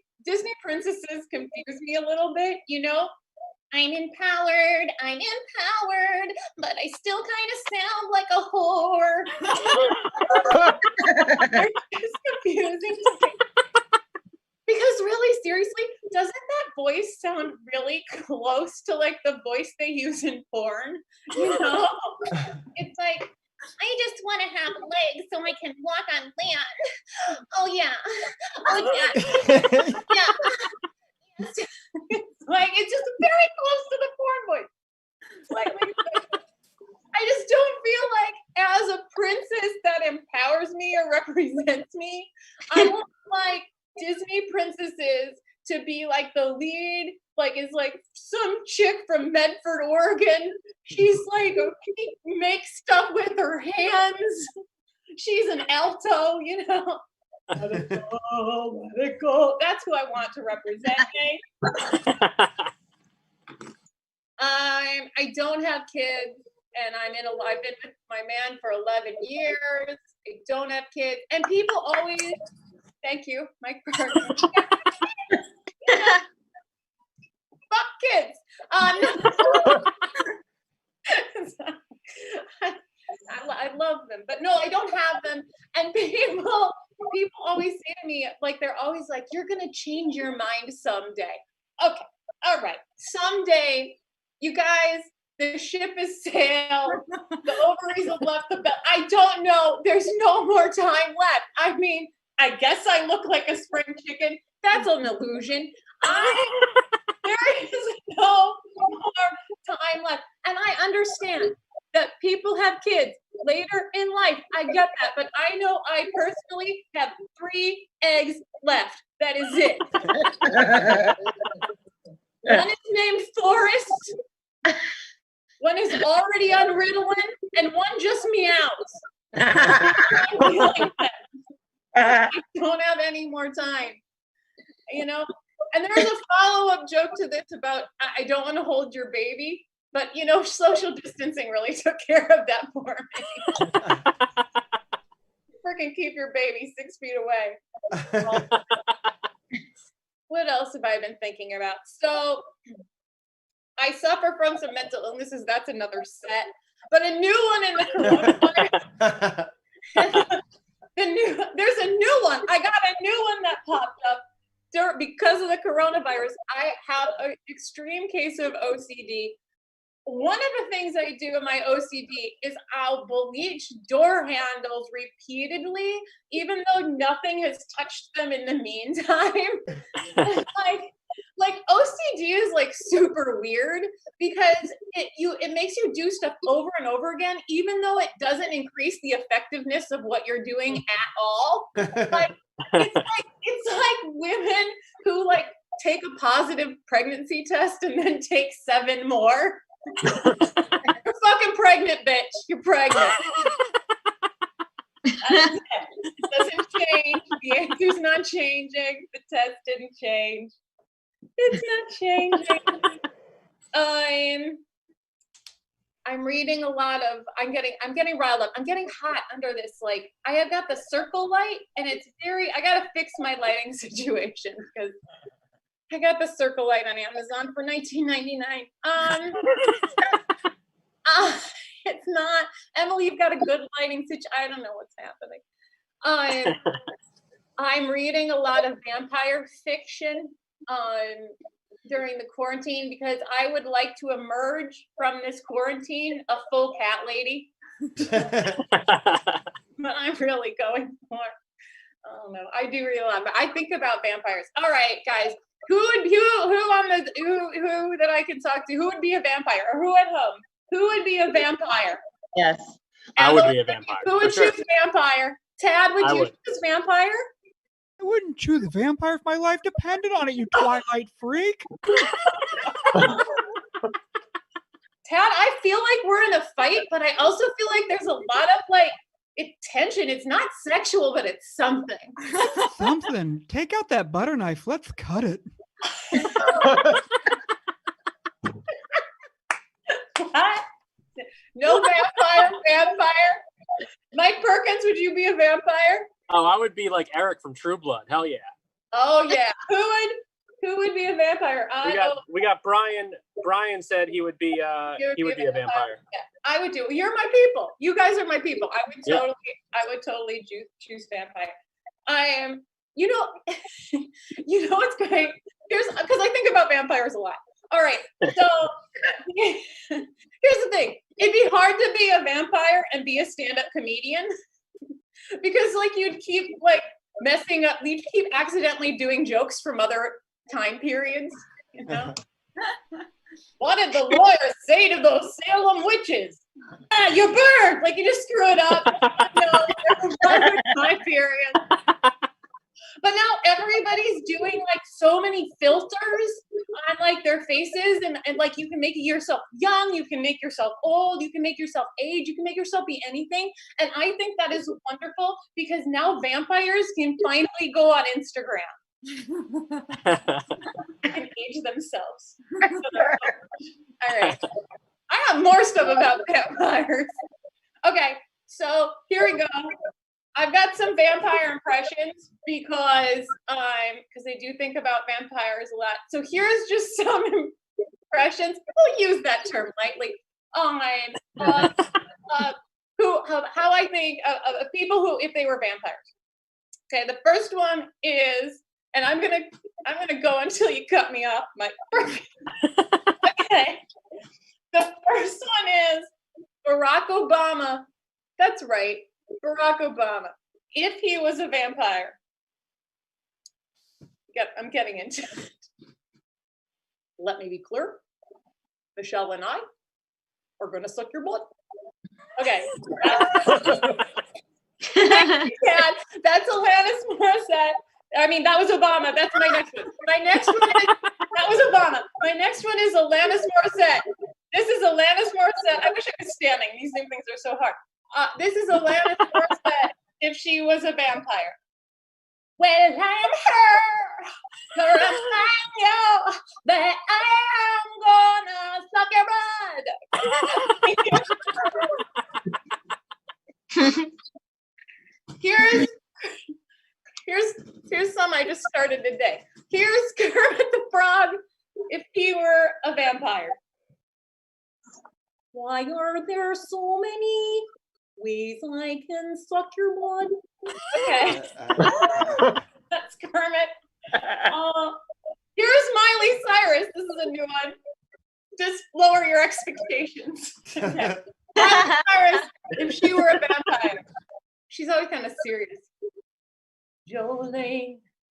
princesses confuse me a little bit. You know, I'm empowered, but I still kind of sound like a whore. It's confusing to me. Because really, seriously, doesn't that voice sound really close to like the voice they use in porn? You know? It's like, I just want to have legs so I can walk on land. Oh yeah. Oh yeah. Yeah. It's like, it's just very close to the porn voice. Like, I just don't feel like as a princess that empowers me or represents me. I want like Disney princesses to be like the lead, like is like some chick from Medford, Oregon. She's like, she makes stuff with her hands. She's an alto, you know. Let it go, let it go. That's who I want to represent me. I don't have kids, and I've been with my man for 11 years. I don't have kids, and people always. Thank you, Mike Perkins. Fuck kids. I love them, but no, I don't have them. And people always say to me, like, they're always like, you're gonna change your mind someday. Okay, all right, someday, you guys. The ship has sailed. The ovaries have left the bed. I don't know. There's no more time left. I mean, I guess I look like a spring chicken. That's an illusion. There is no more time left. And I understand that people have kids later in life. I get that. But I know I personally have 3 eggs left. That is it. One is named Forrest. One is already on Ritalin. And one just meows. I don't have any more time, you know. And there's a follow-up joke to this about I don't want to hold your baby, but you know, social distancing really took care of that for me. Freaking keep your baby 6 feet away. what else have I been thinking about? So I suffer from some mental illnesses. That's another set. But a new one in the coronavirus. There's a new one. I got a new one that popped up because of the coronavirus. I have an extreme case of OCD. One of the things I do in my OCD is I'll bleach door handles repeatedly, even though nothing has touched them in the meantime. like OCD is like super weird because it makes you do stuff over and over again, even though it doesn't increase the effectiveness of what you're doing at all. Like it's like women who like take a positive pregnancy test and then take 7 more. You're fucking pregnant, bitch. You're pregnant. It doesn't change. The answer's not changing. The test didn't change. It's not changing. I'm reading a lot of. I'm getting riled up. I'm getting hot under this. Like I have got the circle light, and it's very. I gotta fix my lighting situation because I got the circle light on Amazon for $19.99. It's not. Emily, you've got a good lighting situation. I don't know what's happening. I'm reading a lot of vampire fiction during the quarantine because I would like to emerge from this quarantine a full cat lady. But I'm really going for. I don't know. I do read a lot, but I think about vampires. All right, guys. Who that I can talk to? Who would be a vampire? Or who at home? Who would be a vampire? Yes. I would be a vampire. Who would choose vampire? Tad, would you choose vampire? I wouldn't choose a vampire if my life depended on it, you Twilight freak. Tad, I feel like we're in a fight, but I also feel like there's a lot of like tension. It's not sexual, but it's something. Something. Take out that butter knife. Let's cut it. What? No vampire. Mike Perkins, would you be a vampire? Oh, I would be like Eric from True Blood. Hell yeah. Oh yeah. Who would be a vampire? We got Brian. Brian said he would be a vampire. Yeah, I would do. You're my people. You guys are my people. I would totally choose vampire. I am. You know what's great? Because I think about vampires a lot. All right. So here's the thing. It'd be hard to be a vampire and be a stand-up comedian because like you'd keep like messing up. You'd keep accidentally doing jokes from other time periods. You know. What did the lawyer say to those Salem witches? Ah, you burned. Like you just screw it up. Time period. But now everybody's doing like so many filters on like their faces and like you can make yourself young, you can make yourself old, you can make yourself age, you can make yourself be anything. And I think that is wonderful because now vampires can finally go on Instagram. They can age themselves. All right. I have more stuff about vampires. Okay, so here we go. I've got some vampire impressions because they do think about vampires a lot. So here's just some impressions. We'll use that term lightly. On how I think of people who if they were vampires. Okay, the first one is, and I'm gonna go until you cut me off, Mike. Okay, the first one is Barack Obama. That's right. Barack Obama, if he was a vampire. I'm getting into it. Let me be clear. Michelle and I are going to suck your blood. Okay. That's Alanis Morissette. I mean, that was Obama. That's my next one. My next one is, that was Obama. My next one is Alanis Morissette. This is Alanis Morissette. I wish I was standing. These things are so hard. This is Alanis Morissette if she was a vampire. Well, I'm her, for I find you that I am gonna suck your blood. Here's some I just started today. Here's Kermit the Frog if he were a vampire. Why are there so many ways I can suck your blood? Okay. That's Kermit. Here's Miley Cyrus. This is a new one. Just lower your expectations. Okay. Miley Cyrus if she were a vampire. She's always kind of serious. Jolene,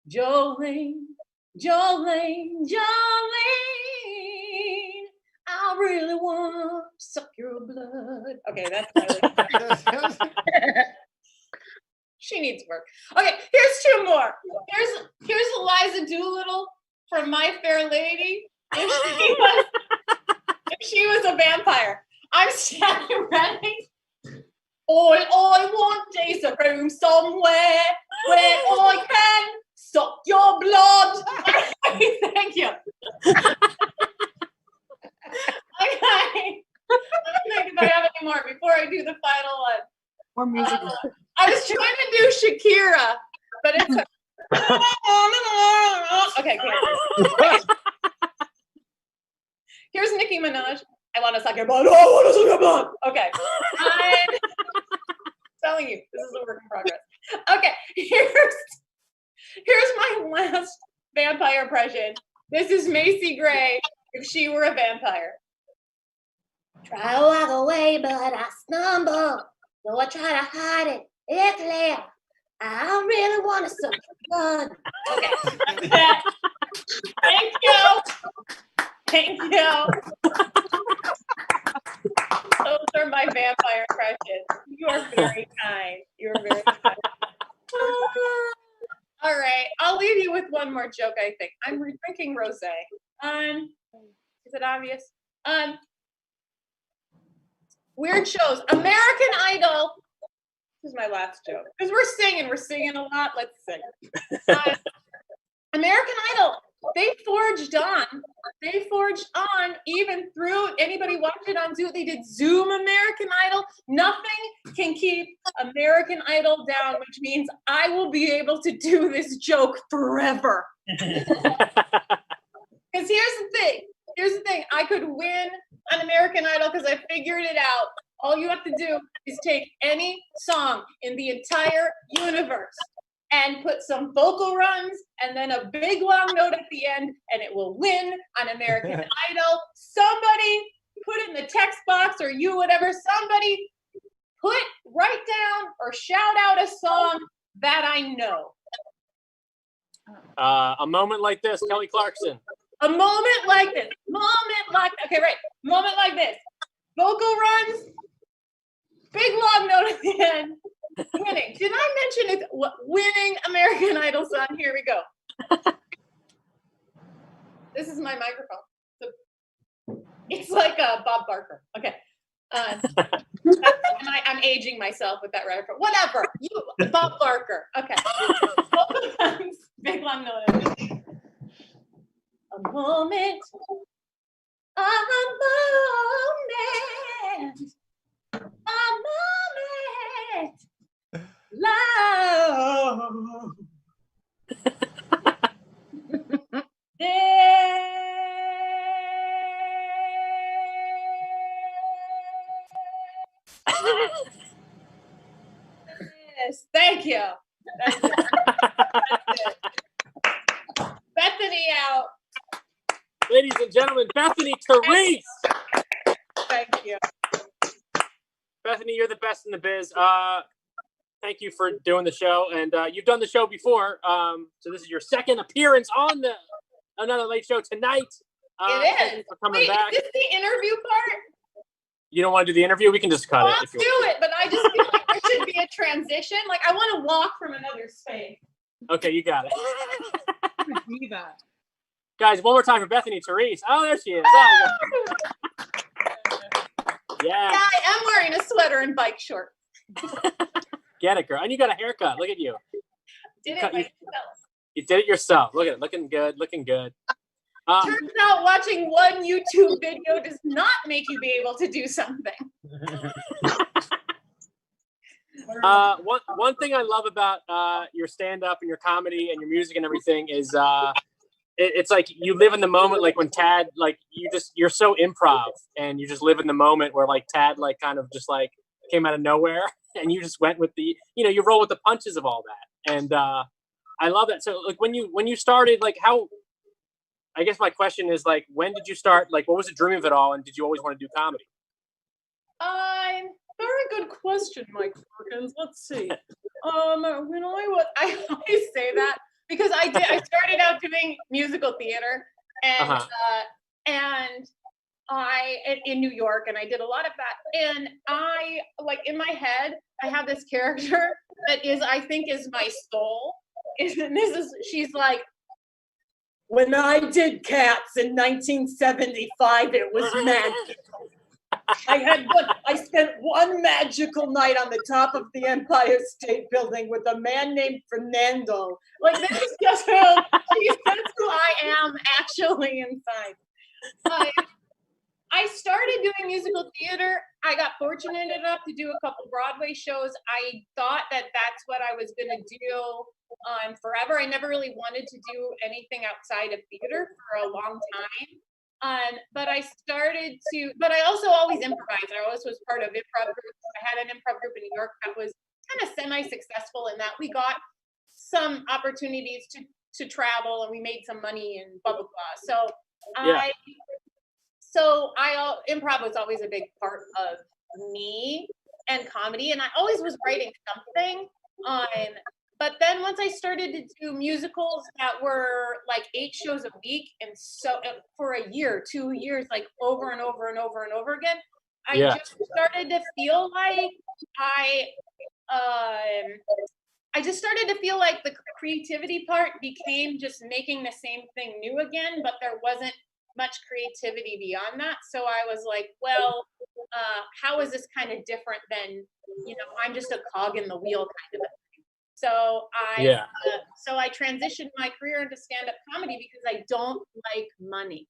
Jolene, Jolene, Jolene, I really want to suck your blood. Okay, that's Miley. She needs work. Okay, here's two more. Here's Eliza Doolittle from My Fair Lady. If she was a vampire. I'm standing ready. All I want is a room somewhere where I can suck your blood. Thank you. Okay. Let me think if I have any more before I do the final one. More music. I was trying to do Shakira, but it's okay. Here's Nicki Minaj. I want to suck your blood. Oh, I want to suck your blood. Okay. I'm telling you, this is a work in progress. Okay, here's my last vampire impression. This is Macy Gray if she were a vampire. Try to walk away, but I stumble. Though I try to hide it, it's there. I really want to suck your blood. Okay, that's that. Thank you. Thank you. Those are my vampire impressions. You are very kind. You are very kind. All right, I'll leave you with one more joke, I think. I'm drinking rosé. Is it obvious? Weird shows. American Idol. This is my last joke. Because we're singing a lot. Let's sing. American Idol. They forged on even through anybody watched it on Zoom. They did Zoom American Idol. Nothing can keep American Idol down, which means I will be able to do this joke forever. Because here's the thing. I could win on American Idol because I figured it out. All you have to do is take any song in the entire universe and put some vocal runs and then a big long note at the end, and it will win on American Idol. Somebody put it in the text box, or you, whatever, somebody write down or shout out a song that I know. A moment like this, Kelly Clarkson. A moment like this. Okay, right. Moment like this. Vocal runs, big long note at the end. Winning. Did I mention it's winning American Idol song? Here we go. This is my microphone. It's like Bob Barker. Okay. I'm aging myself with that reference. Whatever. Bob Barker. Okay. Big long note. A moment. A moment. Love. Yes, thank you. That's it. Bethany out. Ladies and gentlemen, Bethany Therese. Thank you. Bethany, you're the best in the biz. Thank you for doing the show, and you've done the show before, so this is your second appearance on Another Late Show tonight. It Thank you is. for coming Wait, back. is this the interview part? You don't want to do the interview? We can just cut it. I'll do it, but I just feel like there should be a transition. Like, I want to walk from another space. Okay, you got it. Diva. Guys, one more time for Bethany Therese. Oh, there she is. Oh, yeah. I am wearing a sweater and bike shorts. Get it, girl. And you got a haircut. Look at you. Did it myself. You did it yourself. Look at it. Looking good. Looking good. Turns out watching one YouTube video does not make you be able to do something. One thing I love about your stand-up and your comedy and your music and everything is it's like you live in the moment, like when Tad, like you're so improv and you just live in the moment where like Tad like kind of just like came out of nowhere and you just went with the, you roll with the punches of all that. And I love that. So like when you started, like how, I guess my question is like, when did you start? Like, what was the dream of it all? And did you always want to do comedy? Very good question, Mike Perkins. Let's see. I always say that because I started out doing musical theater and in New York, and I did a lot of that. And I like in my head, I have this character that I think is my soul. And she's like, when I did Cats in 1975, it was magical. I spent one magical night on the top of the Empire State Building with a man named Fernando. Like, this is just that's who I am actually inside. I started doing musical theater. I got fortunate enough to do a couple Broadway shows. I thought that that's what I was going to do forever. I never really wanted to do anything outside of theater for a long time. But I also always improvised. I always was part of improv groups. I had an improv group in New York that was kind of semi-successful in that we got some opportunities to travel and we made some money and blah, blah, blah. So improv was always a big part of me and comedy. And I always was writing something but then once I started to do musicals that were like 8 shows a week, and so for a year, 2 years, like over and over and over and over again, I just started to feel like I just started to feel like the creativity part became just making the same thing new again, but there wasn't much creativity beyond that. So I was like, well, how is this kind of different than, I'm just a cog in the wheel kind of a thing. So I transitioned my career into stand-up comedy because I don't like money.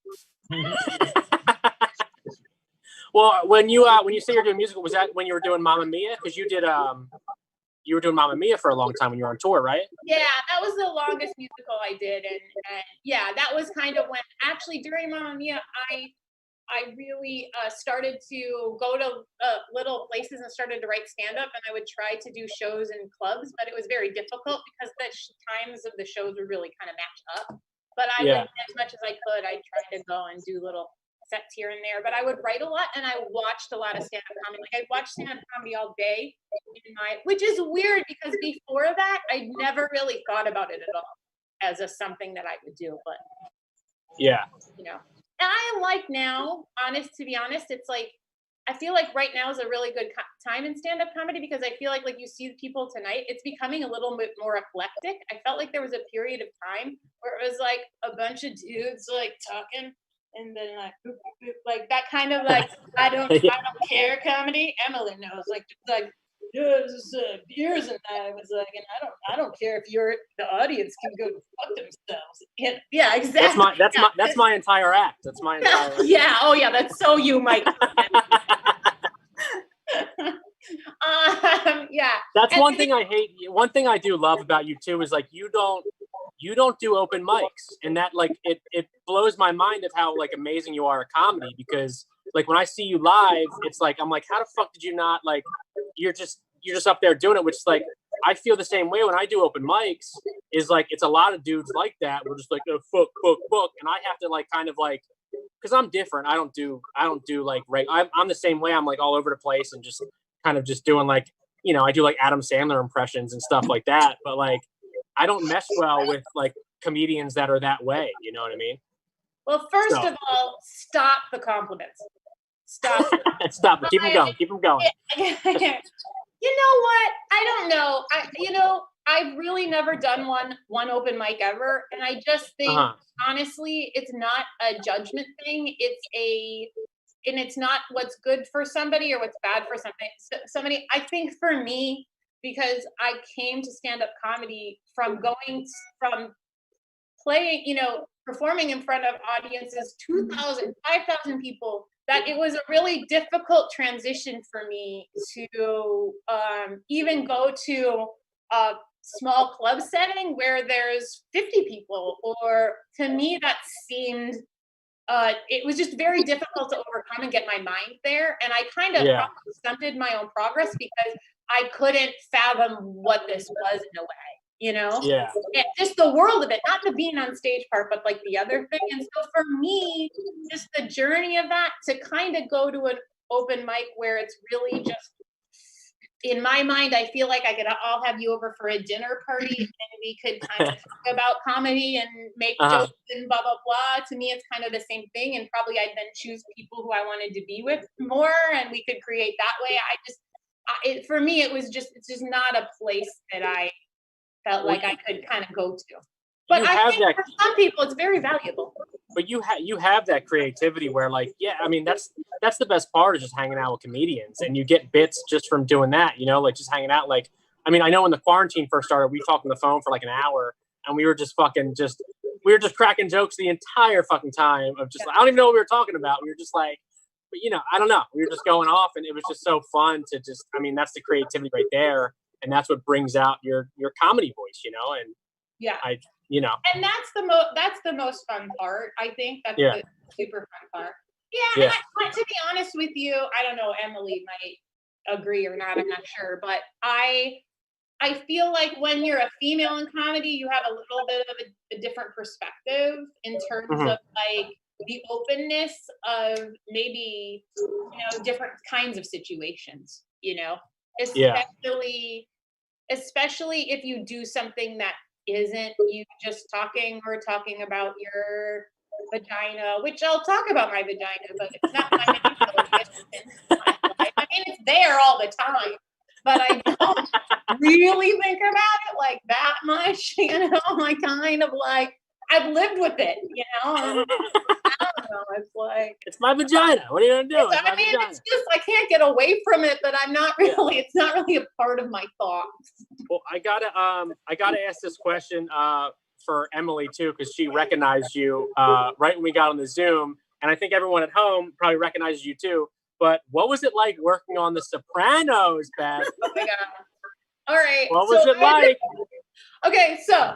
Well, when you say you're doing musical, was that when you were doing Mamma Mia? Because you were doing Mamma Mia for a long time when you were on tour, right? Yeah, that was the longest musical I did, and yeah, that was kind of when actually during Mamma Mia I really started to go to little places and started to write stand-up, and I would try to do shows in clubs, but it was very difficult because the times of the shows would really kind of match up. But I would, as much as I could, I'd try to go and do little sets here and there. But I would write a lot, and I watched a lot of stand-up comedy. Like, I'd watch stand-up comedy all day, which is weird because before that, I never really thought about it at all as something that I would do. But and I like now, to be honest, it's like, I feel like right now is a really good time in stand-up comedy because I feel like you see people tonight, it's becoming a little bit more eclectic. I felt like there was a period of time where it was like a bunch of dudes like talking and then like that kind of like, I don't care comedy. Emily knows like beers and I was like, and I don't care if the audience can go fuck themselves. And, yeah, exactly. That's my entire act. That's my entire act. Yeah. Oh yeah. That's so you, Mike. Yeah. That's one thing I hate. One thing I do love about you too is like you don't do open mics, and that like it blows my mind of how like amazing you are at comedy because like when I see you live, it's like I'm like, how the fuck did you not like? You're just up there doing it, which is like I feel the same way when I do open mics. Is like it's a lot of dudes like that. We're just like fuck, and I have to like kind of like because I'm different. I don't do like I'm the same way. I'm like all over the place and just kind of just doing like I do like Adam Sandler impressions and stuff like that. But like I don't mesh well with like comedians that are that way. You know what I mean? Well, first of all, stop the compliments. Stop. Stop it. Keep them going. Keep them going. You know what? I don't know. I've really never done one open mic ever, and I just think honestly, it's not a judgment thing. It's not what's good for somebody or what's bad for somebody. I think for me, because I came to stand-up comedy from playing, performing in front of audiences, 2,000, 5,000 people, that it was a really difficult transition for me to even go to small club setting where there's 50 people, or to me that seemed it was just very difficult to overcome and get my mind there. And I kind of probably stunted my own progress because I couldn't fathom what this was in a way, you know? Yeah. And just the world of it, not the being on stage part, but like the other thing. And so for me, just the journey of that to kind of go to an open mic where it's really just, in my mind, I feel like I could all have you over for a dinner party and we could kind of talk about comedy and make jokes and blah, blah, blah. To me, it's kind of the same thing. And probably I'd then choose people who I wanted to be with more and we could create that way. For me, it's just not a place that I felt like I could kind of go to. But I think for some people, it's very valuable. But you have that creativity where, like, yeah, I mean, that's the best part, is just hanging out with comedians, and you get bits just from doing that, you know, like just hanging out. Like, I mean, I know when the quarantine first started, we talked on the phone for like an hour, and we were just cracking jokes the entire fucking time of just, like, I don't even know what we were talking about. We were just like, but you know, I don't know. We were just going off, and it was just so fun to just, I mean, that's the creativity right there, and that's what brings out your comedy voice, you know, and you know. And that's the most fun part. I think that's the super fun part. Yeah. And to be honest with you, I don't know, Emily might agree or not, I'm not sure, but I feel like when you're a female in comedy, you have a little bit of a different perspective in terms of like the openness of maybe, you know, different kinds of situations, you know, especially if you do something that isn't you just talking about your vagina, which I'll talk about my vagina, but it's not my I mean, it's there all the time, but I don't really think about it like that much, you know, like kind of like I've lived with it, you know. And I don't know. It's like it's my vagina. What are you gonna do? I mean, it's just I can't get away from it, but I'm not really. It's not really a part of my thoughts. Well, I gotta ask this question for Emily too, because she recognized you right when we got on the Zoom, and I think everyone at home probably recognizes you too. But what was it like working on The Sopranos, Beth? Oh my god! All right. What was it like? Okay, so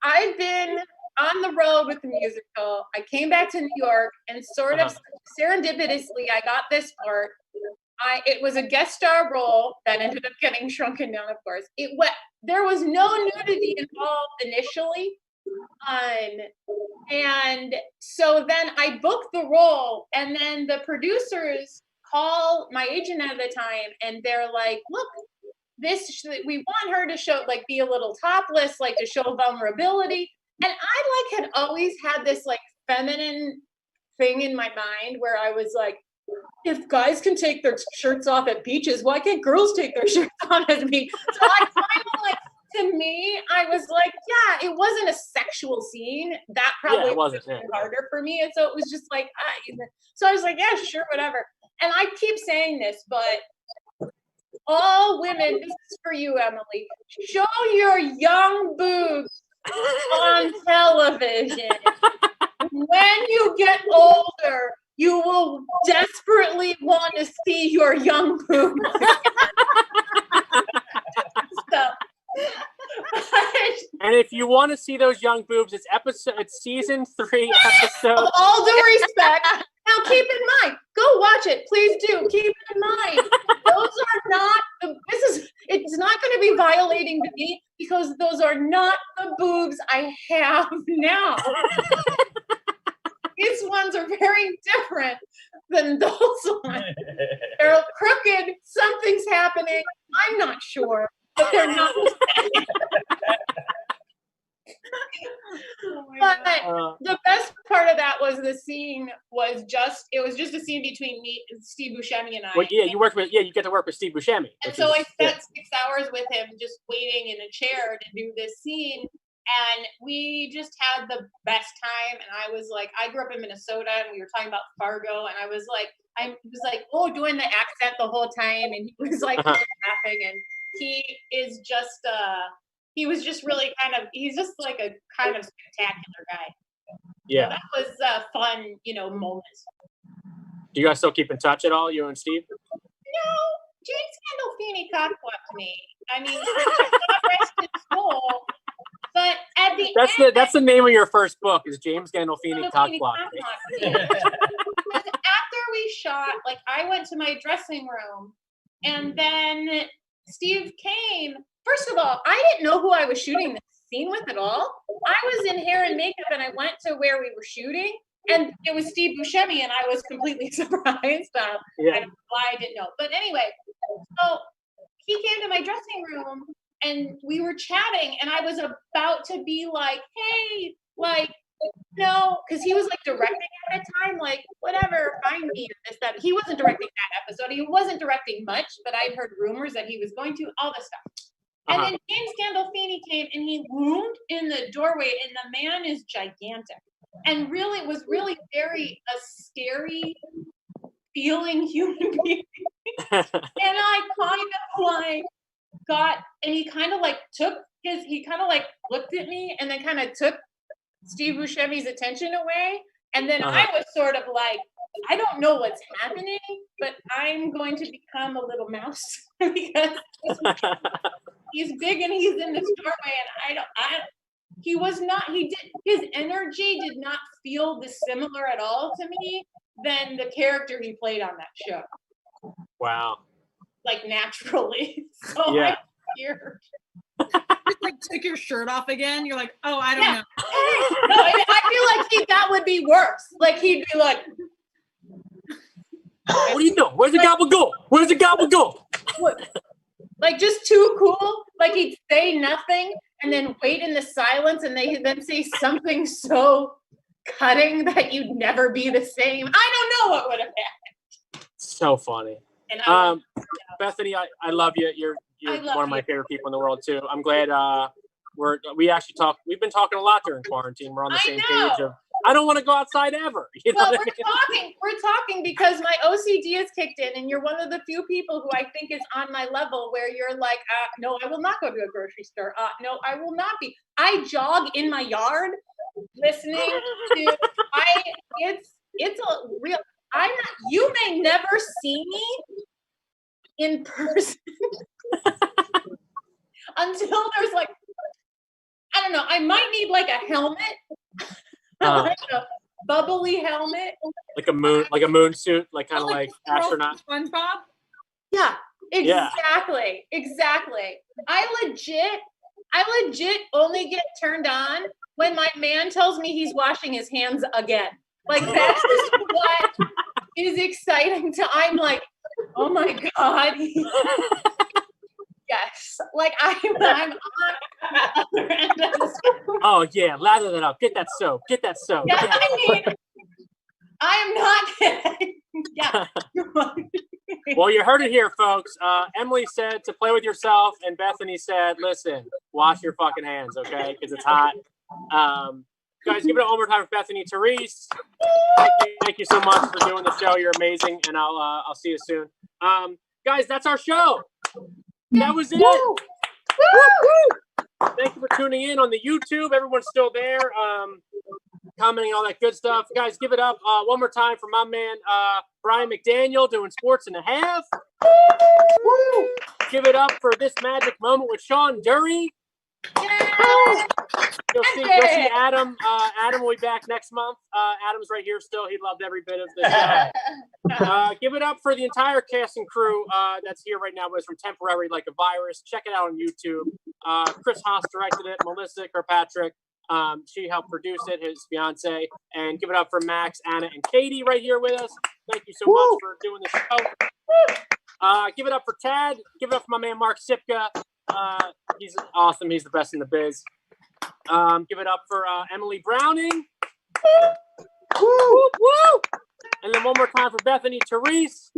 I've been on the road with the musical. I came back to New York and sort of serendipitously, I got this part. It was a guest star role that ended up getting shrunken down, of course. There was no nudity involved initially. And so then I booked the role, and then the producers call my agent at the time, and they're like, look, we want her to show, like, be a little topless, like to show vulnerability. And I had always had this like feminine thing in my mind where I was like, if guys can take their shirts off at beaches, why can't girls take their shirts off at beach? So I kind of like, to me, I was like, yeah, it wasn't a sexual scene. That probably wasn't harder for me. And so it was just like, so I was like, yeah, sure, whatever. And I keep saying this, but all women, this is for you, Emily, show your young boobs on television. When you get older, you will desperately want to see your young boobs. And if you want to see those young boobs, it's season 3 episode. With all due respect. Now keep in mind, go watch it. Please do. Keep in mind, those are not it's not going to be violating to me because those are not the boobs I have now. These ones are very different than those ones. They're crooked. Something's happening. I'm not sure, but they're not the same. But the best part of that was the scene was just a scene between me and Steve Buscemi and I. Well, yeah, you get to work with Steve Buscemi. And so I spent 6 hours with him just waiting in a chair to do this scene. And we just had the best time. And I was like, I grew up in Minnesota and we were talking about Fargo. And I was like, oh, doing the accent the whole time. And he was like laughing. And he is just, he was just really he's just like a kind of spectacular guy. Yeah. So that was a fun, moment. Do you guys still keep in touch at all, you and Steve? James Gandolfini cockblocked me. I mean, God rest his soul. But at the That's the name of your first book is James Gandolfini Cockblocked Me. Because after we shot, like I went to my dressing room, and then Steve came. First of all, I didn't know who I was shooting this scene with at all. I was in hair and makeup, and I went to where we were shooting, and it was Steve Buscemi, and I was completely surprised. I don't know why I didn't know, but anyway, so he came to my dressing room. And we were chatting, and I was about to be like, hey, like, no, because he was like directing at the time, like, whatever, find me, this, that. He wasn't directing that episode. He wasn't directing much, but I'd heard rumors that he was going to, all this stuff. And then James Gandolfini came, and he loomed in the doorway, and the man is gigantic. And really, was really a scary feeling human being. And I kind of like, and he kind of like looked at me and then kind of took Steve Buscemi's attention away. And then I was sort of like, I don't know what's happening, but I'm going to become a little mouse because he's big and he's in this doorway, and his energy did not feel dissimilar at all to me than the character he played on that show. Wow. Like naturally. So yeah. Here. Just like took your shirt off again. You're like, oh, I don't know. No, I feel like that would be worse. Like he'd be like, what are you doing? Where's the gobble go? Where's the gobble go? Like just too cool. Like he'd say nothing and then wait in the silence, and they then say something so cutting that you'd never be the same. I don't know what would have happened. So funny. And Bethany, I love you. You're one of my favorite people in the world too. I'm glad we've been talking a lot during quarantine. We're on the same page of I don't want to go outside ever. You know we're talking because my OCD has kicked in, and you're one of the few people who I think is on my level where you're like, no, I will not go to a grocery store. No, I will not be. I jog in my yard listening to it's a real you may never see me in person until there's like, I don't know, I might need like a helmet, like a bubbly helmet. Like a moon suit, like kind of like astronaut. SpongeBob? Yeah, exactly. I legit only get turned on when my man tells me he's washing his hands again. Like that's just what is exciting I'm like, oh my God. Yes. Like I'm on the other end of the spectrum. Oh yeah, lather that up. Get that soap. Yeah, I mean, I am not kidding. Yeah. Well, you heard it here, folks. Emily said to play with yourself, and Bethany said, listen, wash your fucking hands, okay? Because it's hot. Guys, give it one more time for Bethany Therese. Thank you so much for doing the show. You're amazing, and I'll see you soon. Guys, that's our show. That was it. Woo! Thank you for tuning in on the YouTube. Everyone's still there, commenting all that good stuff. Guys, give it up one more time for my man Brian McDaniel doing Sports and a Half. Woo! Give it up for this magic moment with Sean Dury. You'll see Adam. Adam will be back next month. Adam's right here still. He loved every bit of this. Give it up for the entire cast and crew that's here right now with us from Temporary Like a Virus. Check it out on YouTube. Chris Haas directed it. Melissa Kirkpatrick, she helped produce it, his fiance. And give it up for Max, Anna, and Katie right here with us. Thank you so much for doing this show. Give it up for Tad. Give it up for my man Mark Sipka. He's awesome. He's the best in the biz. Give it up for Emily Browning. Woo! Woo! And then one more time for Bethany Therese.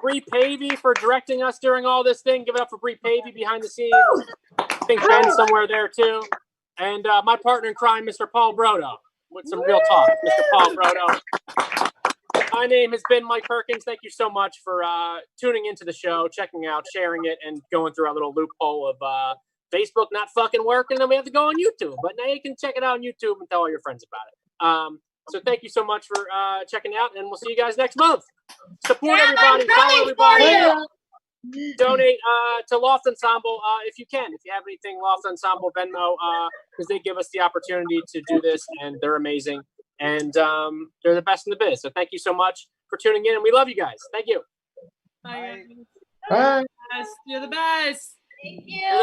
Bree Pavey for directing us during all this thing. Give it up for Bree Pavey behind the scenes. I think Ben's somewhere there too. And my partner in crime, Mr. Paul Brodo, with some real talk. Mr. Paul Brodo. My name has been Mike Perkins. Thank you so much for tuning into the show, checking out, sharing it, and going through our little loophole of Facebook not fucking working, and then we have to go on YouTube. But now you can check it out on YouTube and tell all your friends about it. So thank you so much for checking out, and we'll see you guys next month. Support everybody, follow everybody. Donate to Loft Ensemble if you can. If you have anything, Loft Ensemble, Venmo, because they give us the opportunity to do this, and they're amazing. And they're the best in the biz. So thank you so much for tuning in, and we love you guys. Thank you. Bye. Bye. You're the best. Thank you.